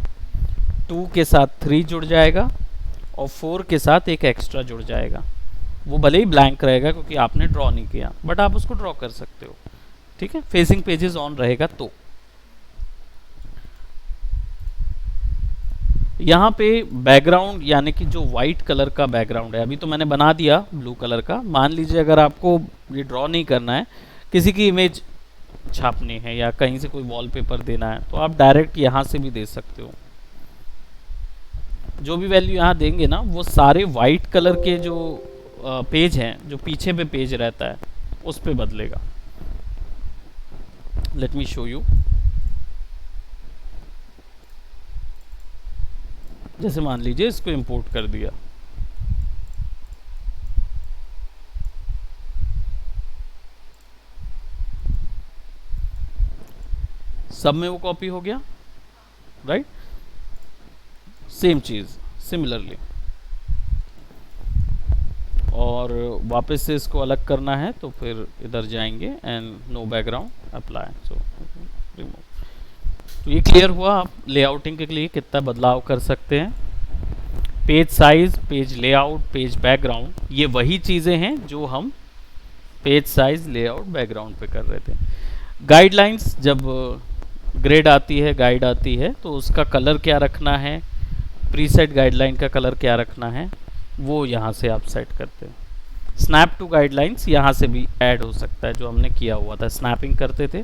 2 के साथ 3 जुड़ जाएगा, और 4 के साथ एक एक्स्ट्रा जुड़ जाएगा। वो भले ही ब्लैंक रहेगा क्योंकि आपने ड्रॉ नहीं किया, बट आप उसको ड्रॉ कर सकते हो। ठीक है, फेसिंग पेजेस ऑन रहेगा। तो यहाँ पे बैकग्राउंड यानी कि जो वाइट कलर का बैकग्राउंड है, अभी तो मैंने बना दिया ब्लू कलर का। मान लीजिए अगर आपको ये ड्रॉ नहीं करना है, किसी की इमेज छापनी है या कहीं से कोई वॉलपेपर देना है, तो आप डायरेक्ट यहाँ से भी दे सकते हो। जो भी वैल्यू यहाँ देंगे ना वो सारे वाइट कलर के जो पेज हैं, जो पीछे पे पेज रहता है उस पे बदलेगा। Let me show you. जैसे मान लीजिए इसको इंपोर्ट कर दिया, सब में वो कॉपी हो गया, राइट। सेम चीज़ सिमिलरली, और वापस से इसको अलग करना है तो फिर इधर जाएंगे and no background apply, so remove. तो ये क्लियर हुआ आप लेआउटिंग के लिए कितना बदलाव कर सकते हैं। Page size, page layout, page background, ये वही चीज़ें हैं जो हम पेज साइज, लेआउट, बैकग्राउंड पे कर रहे थे। गाइडलाइंस, जब ग्रेड आती है, गाइड आती है, तो उसका कलर क्या रखना है, प्रीसेट गाइडलाइन का कलर क्या रखना है, वो यहाँ से आप सेट करते हैं। स्नैप टू गाइडलाइंस यहाँ से भी ऐड हो सकता है, जो हमने किया हुआ था, स्नैपिंग करते थे,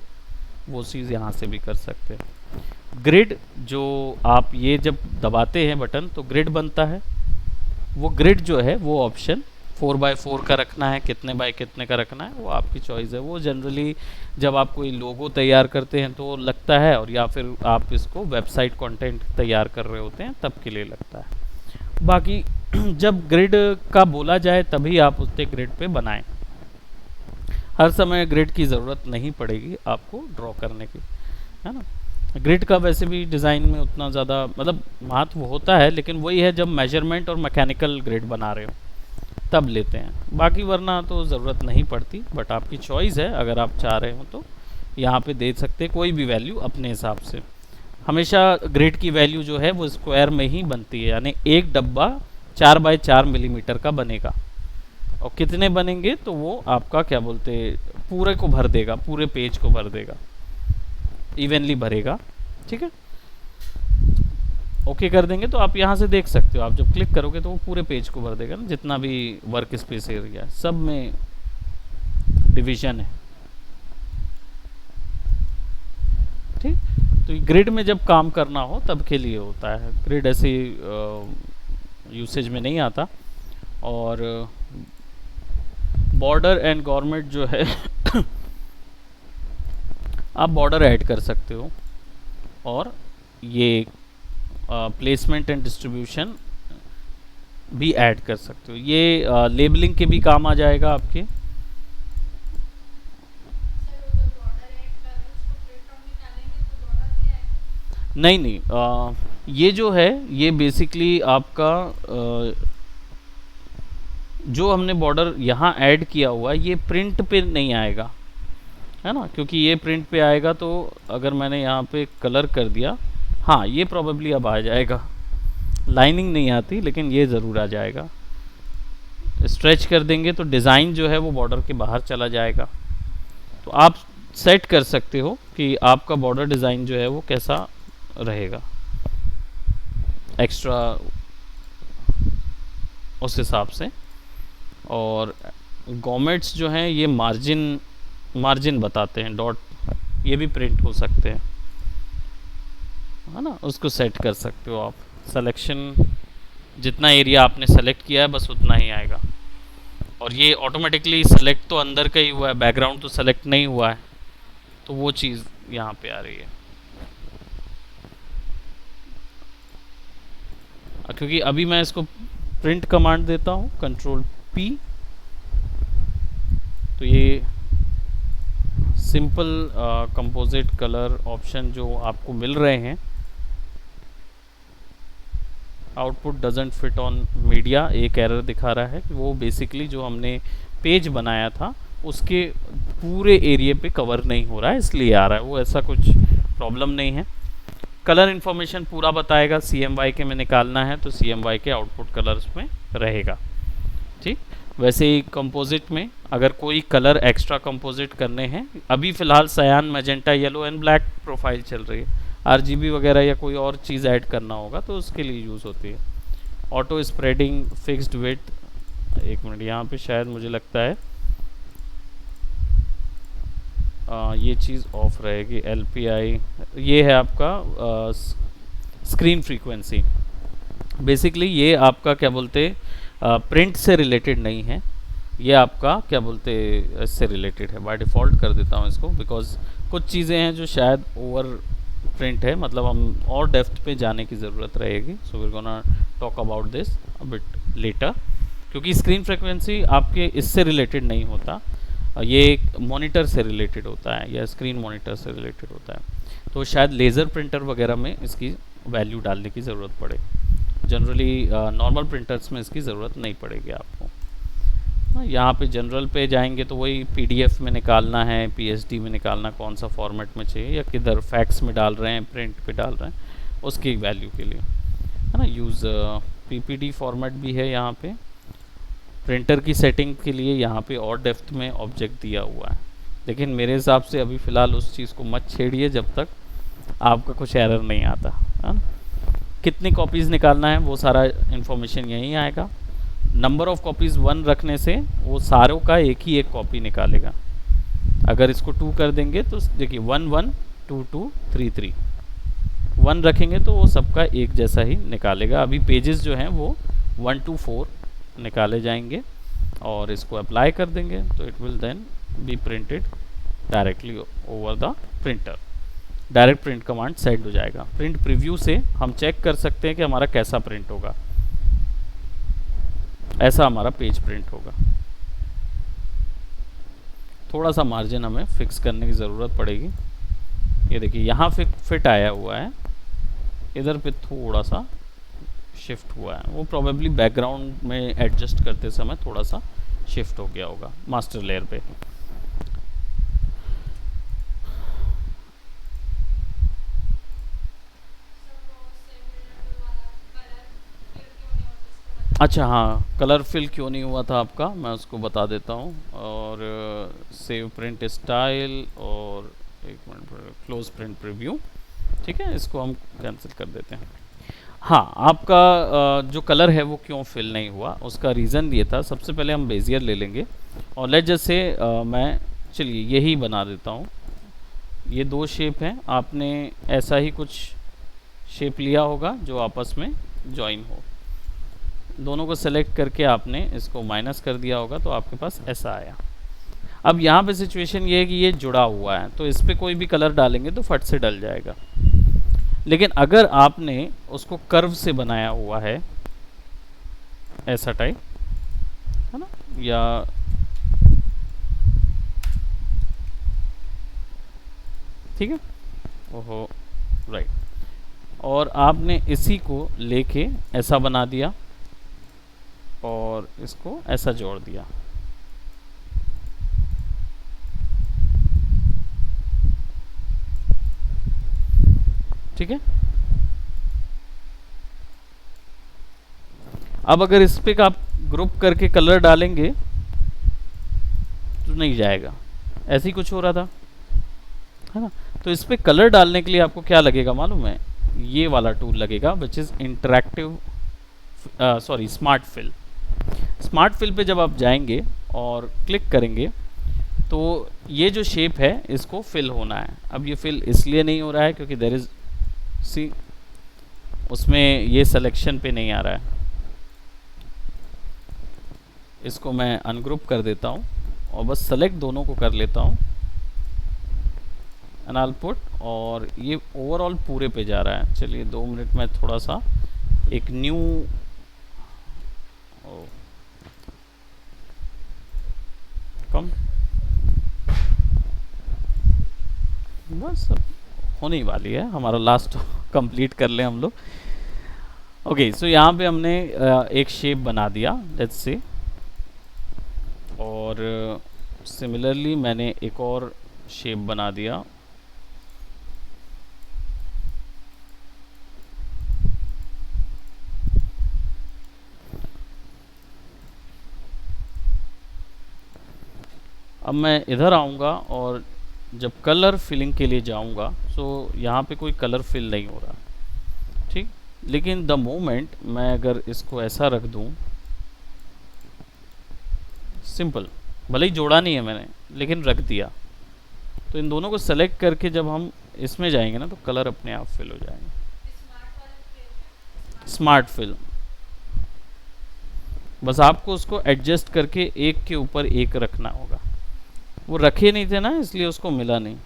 वो चीज़ यहाँ से भी कर सकते हैं। ग्रिड, जो आप ये जब दबाते हैं बटन तो ग्रिड बनता है, वो ग्रिड जो है वो ऑप्शन 4x4 का रखना है, कितने बाय कितने का रखना है वो आपकी चॉइस है। वो जनरली जब आप कोई लोगो तैयार करते हैं तो लगता है, और या फिर आप इसको वेबसाइट कंटेंट तैयार कर रहे होते हैं तब के लिए लगता है। बाकी जब ग्रिड का बोला जाए तभी आप उसके ग्रिड पे बनाएं। हर समय ग्रिड की ज़रूरत नहीं पड़ेगी आपको ड्रॉ करने की, है ना। ग्रिड का वैसे भी डिज़ाइन में उतना ज़्यादा मतलब महत्व होता है, लेकिन वही है जब मेजरमेंट और मैकेनिकल ग्रिड बना रहे हो तब लेते हैं, बाकी वरना तो ज़रूरत नहीं पड़ती। बट आपकी चॉइस है, अगर आप चाह रहे हो तो यहाँ पे दे सकते हैं कोई भी वैल्यू अपने हिसाब से। हमेशा ग्रिड की वैल्यू जो है वो स्क्वायर में ही बनती है, यानी एक डब्बा 4x4 मिलीमीटर का बनेगा, और कितने बनेंगे तो वो आपका क्या बोलते पूरे को भर देगा, पूरे पेज को भर देगा, इवनली भरेगा, ठीक है। ओके कर देंगे तो आप यहाँ से देख सकते हो, आप जब क्लिक करोगे तो वो पूरे पेज को भर देगा ना, जितना भी वर्क स्पेस एरिया है, सब में डिवीजन है, ठीक। तो ग्रिड में जब काम करना हो तब के लिए होता है, ग्रिड ऐसे यूसेज में नहीं आता। और बॉर्डर एंड गवर्नमेंट जो है आप बॉर्डर ऐड कर सकते हो, और ये प्लेसमेंट एंड डिस्ट्रीब्यूशन भी ऐड कर सकते हो। ये लेबलिंग के भी काम आ जाएगा आपके। नहीं नहीं, ये जो है ये बेसिकली आपका जो हमने बॉर्डर यहाँ ऐड किया हुआ है ये प्रिंट पे नहीं आएगा, है ना, क्योंकि ये प्रिंट पे आएगा तो अगर मैंने यहाँ पे कलर कर दिया, हाँ ये प्रॉबेबली अब आ जाएगा, लाइनिंग नहीं आती लेकिन ये ज़रूर आ जाएगा। स्ट्रेच कर देंगे तो डिज़ाइन जो है वो बॉर्डर के बाहर चला जाएगा। तो आप सेट कर सकते हो कि आपका बॉर्डर डिज़ाइन जो है वो कैसा रहेगा, एक्स्ट्रा उस हिसाब से। और गवर्नमेंट्स जो हैं ये मार्जिन बताते हैं, डॉट, ये भी प्रिंट हो सकते हैं, है ना, उसको सेट कर सकते हो आप। सिलेक्शन, जितना एरिया आपने सेलेक्ट किया है बस उतना ही आएगा, और ये ऑटोमेटिकली सेलेक्ट तो अंदर का ही हुआ है, बैकग्राउंड तो सेलेक्ट नहीं हुआ है, तो वो चीज़ यहाँ पे आ रही है। क्योंकि अभी मैं इसको प्रिंट कमांड देता हूँ, Ctrl+P, तो ये सिंपल कंपोजिट कलर ऑप्शन जो आपको मिल रहे हैं, output doesn't fit on media, एक एरर दिखा रहा है कि वो बेसिकली जो हमने पेज बनाया था उसके पूरे एरिया पे कवर नहीं हो रहा है, इसलिए आ रहा है वो, ऐसा कुछ प्रॉब्लम नहीं है। कलर इन्फॉर्मेशन पूरा बताएगा, CMYK में निकालना है तो CMYK आउटपुट कलर्स में रहेगा, ठीक। वैसे ही कंपोजिट में अगर कोई कलर एक्स्ट्रा कंपोजिट करने हैं, अभी फ़िलहाल सयान, magenta, yellow and black profile चल रही है, RGB वगैरह या कोई और चीज़ ऐड करना होगा तो उसके लिए यूज़ होती है। ऑटो स्प्रेडिंग, फिक्स्ड विड्थ, एक मिनट यहाँ पे शायद मुझे लगता है ये चीज़ ऑफ रहेगी। LPI ये है आपका स्क्रीन फ्रीक्वेंसी, बेसिकली ये आपका क्या बोलते प्रिंट से रिलेटेड नहीं है, ये आपका क्या बोलते इससे रिलेटेड है। बाय डिफ़ॉल्ट कर देता हूँ इसको, बिकॉज कुछ चीज़ें हैं जो शायद ओवर प्रिंट है, मतलब हम और डेप्थ पे जाने की ज़रूरत रहेगी। So we gonna talk about this a bit later, क्योंकि स्क्रीन फ्रीक्वेंसी आपके इससे रिलेटेड नहीं होता, ये एक मॉनिटर से रिलेटेड होता है या स्क्रीन मॉनिटर से रिलेटेड होता है। तो शायद लेज़र प्रिंटर वगैरह में इसकी वैल्यू डालने की ज़रूरत पड़े। जनरली नॉर्मल प्रिंटर्स में इसकी ज़रूरत नहीं पड़ेगी आपको। यहाँ पे जनरल पे जाएंगे तो वही पीडीएफ में निकालना है, पीएसडी में निकालना, कौन सा फॉर्मेट में चाहिए, या किधर फैक्स में डाल रहे हैं, प्रिंट पे डाल रहे हैं, उसकी वैल्यू के लिए, है ना। यूज़ पीपीडी फॉर्मेट भी है यहाँ पे। प्रिंटर की सेटिंग के लिए यहाँ पे और डेप्थ में ऑब्जेक्ट दिया हुआ है, लेकिन मेरे हिसाब से अभी फ़िलहाल उस चीज़ को मत छेड़िए जब तक आपका कुछ एरर नहीं आता, है ना। कितनी कॉपीज़ निकालना है वो सारा इन्फॉर्मेशन यहीं आएगा। नंबर ऑफ़ कॉपीज़ 1 रखने से वो सारों का एक ही एक कॉपी निकालेगा। अगर इसको 2 कर देंगे तो देखिए 1 1 2 2 3 3, 1 रखेंगे तो वो सबका एक जैसा ही निकालेगा। अभी पेजेस जो हैं वो 1 to 4 निकाले जाएंगे, और इसको अप्लाई कर देंगे तो it will then be printed directly over the printer. Direct print command send हो जाएगा। प्रिंट प्रीव्यू से हम चेक कर सकते हैं कि हमारा कैसा प्रिंट होगा। ऐसा हमारा पेज प्रिंट होगा। थोड़ा सा मार्जिन हमें फिक्स करने की ज़रूरत पड़ेगी। ये देखिए यहाँ फिट आया हुआ है, इधर पे थोड़ा सा शिफ्ट हुआ है, वो प्रोबेबली बैकग्राउंड में एडजस्ट करते समय थोड़ा सा शिफ्ट हो गया होगा मास्टर लेयर पे। अच्छा हाँ, कलर फिल क्यों नहीं हुआ था आपका, मैं उसको बता देता हूँ। और सेव प्रिंट स्टाइल और एक मिनट, क्लोज प्रिंट प्रीव्यू, ठीक है, इसको हम कैंसिल कर देते हैं। हाँ, आपका जो कलर है वो क्यों फिल नहीं हुआ, उसका रीज़न ये था। सबसे पहले हम बेजियर ले लेंगे और लेट जैसे मैं चलिए यही बना देता हूँ। ये 2 शेप हैं, आपने ऐसा ही कुछ शेप लिया होगा जो आपस में जॉइन हो। दोनों को सेलेक्ट करके आपने इसको माइनस कर दिया होगा तो आपके पास ऐसा आया। अब यहाँ पे सिचुएशन ये है कि ये जुड़ा हुआ है, तो इस पर कोई भी कलर डालेंगे तो फट से डल जाएगा। लेकिन अगर आपने उसको कर्व से बनाया हुआ है, ऐसा टाइप, है ना, या ठीक है, ओहो राइट, और आपने इसी को लेके ऐसा बना दिया और इसको ऐसा जोड़ दिया, ठीक है। अब अगर इस पे आप ग्रुप करके कलर डालेंगे तो नहीं जाएगा, ऐसे ही कुछ हो रहा था, है ना। तो इस पे कलर डालने के लिए आपको क्या लगेगा मालूम है, ये वाला टूल लगेगा, which is interactive, sorry smart fill. Smart fill पे जब आप जाएंगे और क्लिक करेंगे तो ये जो शेप है इसको फिल होना है। अब ये फिल इसलिए नहीं हो रहा है क्योंकि देयर इज सी, उसमें ये सिलेक्शन पे नहीं आ रहा है। इसको मैं अनग्रुप कर देता हूँ और बस सेलेक्ट दोनों को कर लेता हूँ, एंड आई विल पुट, और ये ओवरऑल पूरे पे जा रहा है। चलिए 2 मिनट में थोड़ा सा एक न्यू, कम, बस अब होने ही वाली है, हमारा लास्ट कंप्लीट कर लें हम लोग। ओके, सो यहाँ पे हमने एक शेप बना दिया, लेट्स से, और सिमिलरली मैंने एक और शेप बना दिया। अब मैं इधर आऊँगा और जब कलर फिलिंग के लिए जाऊँगा तो यहाँ पे कोई कलर फिल नहीं हो रहा, ठीक। लेकिन द मोमेंट मैं अगर इसको ऐसा रख दूँ, सिंपल, भले ही जोड़ा नहीं है मैंने लेकिन रख दिया, तो इन दोनों को सेलेक्ट करके जब हम इसमें जाएंगे ना तो कलर अपने आप फिल हो जाएंगे। स्मार्ट फिल, बस आपको उसको एडजस्ट करके एक के ऊपर एक रखना होगा। वो रखे नहीं थे ना, इसलिए उसको मिला नहीं।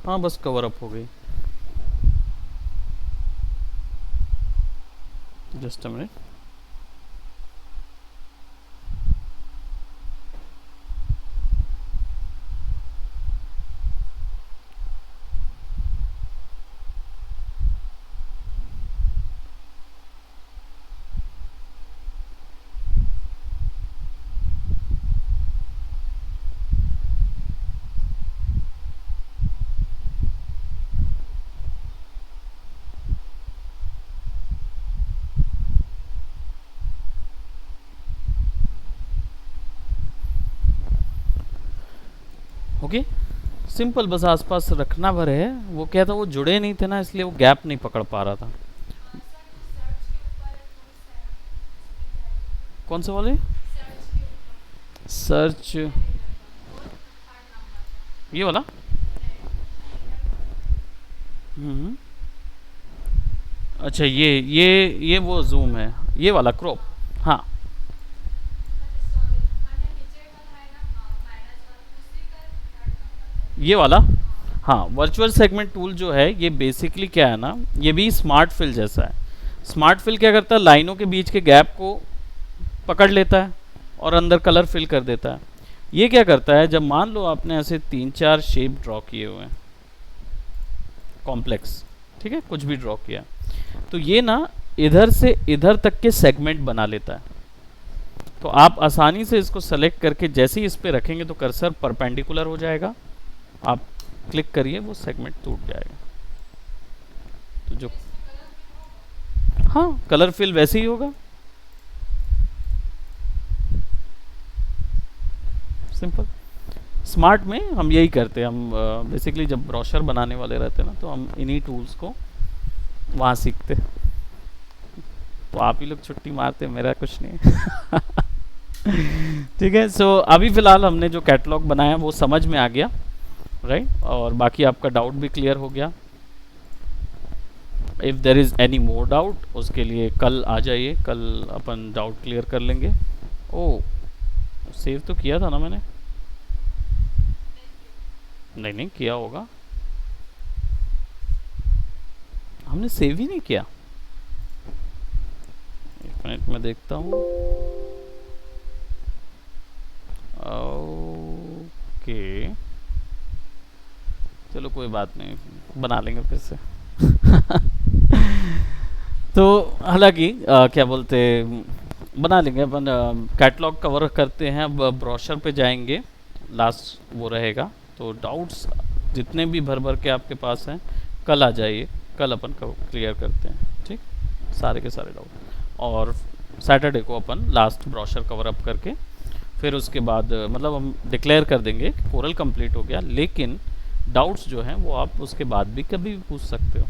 हाँ बस कवर अप हो गई। Just a minute. Okay, simple, बस आसपास रखना भर है। वो क्या था, वो जुड़े नहीं थे ना, इसलिए वो गैप नहीं पकड़ पा रहा था। कौन से वाले? सर्च, ये वाला? हम्म। अच्छा, ये वो जूम है, ये वाला क्रॉप। हाँ, ये वाला। हाँ, वर्चुअल सेगमेंट टूल जो है ये बेसिकली क्या है ना, ये भी स्मार्ट फिल जैसा है। स्मार्ट फिल क्या करता है, लाइनों के बीच के गैप को पकड़ लेता है और अंदर कलर फिल कर देता है। ये क्या करता है, जब मान लो आपने ऐसे 3-4 शेप ड्रॉ किए हुए हैं कॉम्प्लेक्स, ठीक है, कुछ भी ड्रॉ किया, तो ये ना इधर से इधर तक के सेगमेंट बना लेता है। तो आप आसानी से इसको सेलेक्ट करके जैसे ही इस पे रखेंगे तो कर्सर परपेंडिकुलर हो जाएगा, आप क्लिक करिए वो सेगमेंट टूट जाएगा। तो जो, हाँ, कलर फिल वैसे ही होगा, सिंपल। स्मार्ट में हम यही करते हैं, हम बेसिकली जब ब्रोशर बनाने वाले रहते हैं ना, तो हम इन्हीं टूल्स को वहाँ सीखते हैं। तो आप ही लोग छुट्टी मारते हैं, मेरा कुछ नहीं है। ठीक है, सो अभी फ़िलहाल हमने जो कैटलॉग बनाया वो समझ में आ गया, राइट, और बाकी आपका डाउट भी क्लियर हो गया। If there is any more doubt, उसके लिए कल आ जाइए, कल अपन डाउट क्लियर कर लेंगे। ओ, सेव तो किया था ना मैंने? नहीं नहीं, किया होगा, हमने सेव ही नहीं किया। एक मिनट में देखता हूँ। ओके, चलो कोई बात नहीं, बना लेंगे फिर से। तो हालांकि क्या बोलते, बना लेंगे अपन। कैटलॉग कवर करते हैं, अब ब्रोशर पे जाएंगे, लास्ट वो रहेगा। तो डाउट्स जितने भी भर भर के आपके पास हैं, कल आ जाइए, कल अपन क्लियर करते हैं, ठीक, सारे के सारे डाउट। और सैटरडे को अपन लास्ट ब्रोशर कवर अप करके फिर उसके बाद मतलब हम डिक्लेयर कर देंगे कि कोरल कंप्लीट हो गया। लेकिन डाउट्स जो हैं वो आप उसके बाद भी कभी भी पूछ सकते हो।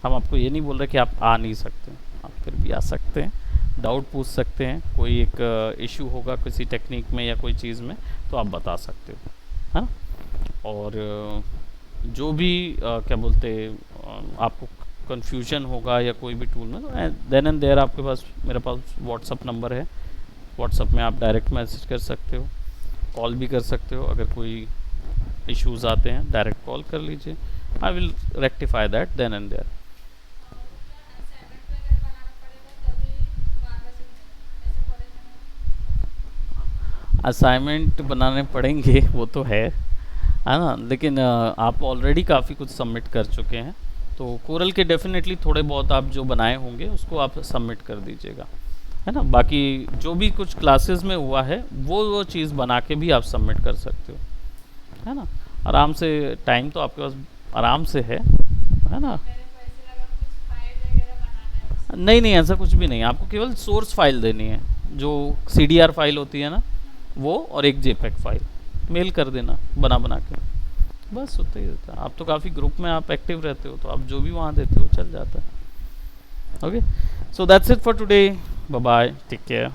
हम आपको ये नहीं बोल रहे कि आप आ नहीं सकते, आप फिर भी आ सकते हैं, डाउट पूछ सकते हैं। कोई एक इशू होगा किसी टेक्निक में या कोई चीज़ में, तो आप बता सकते हो, है ना। और जो भी क्या बोलते आपको कन्फ्यूजन होगा या कोई भी टूल में, तो देन एंड देयर आपके पास, मेरे पास व्हाट्सअप नंबर है, व्हाट्सअप में आप डायरेक्ट मैसेज कर सकते हो, कॉल भी कर सकते हो। अगर कोई इश्यूज आते हैं डायरेक्ट कॉल कर लीजिए, I will rectify that then and there. Assignment बनाने पड़ेंगे वो तो है ना, लेकिन आप ऑलरेडी काफ़ी कुछ सबमिट कर चुके हैं, तो कोरल के डेफिनेटली थोड़े बहुत आप जो बनाए होंगे उसको आप सबमिट कर दीजिएगा, है ना। बाकी जो भी कुछ क्लासेस में हुआ है वो चीज़ बना के भी आप सबमिट कर सकते हो, है ना। आराम से, टाइम तो आपके पास आराम से है ना। नहीं नहीं, ऐसा कुछ भी नहीं, आपको केवल सोर्स फाइल देनी है, जो CDR फाइल होती है ना, वो और एक JPEG फाइल मेल कर देना बना बना के, बस होता ही रहता है। आप तो काफ़ी ग्रुप में आप एक्टिव रहते हो, तो आप जो भी वहाँ देते हो चल जाता है। Okay, so that's it for today, bye bye, take care.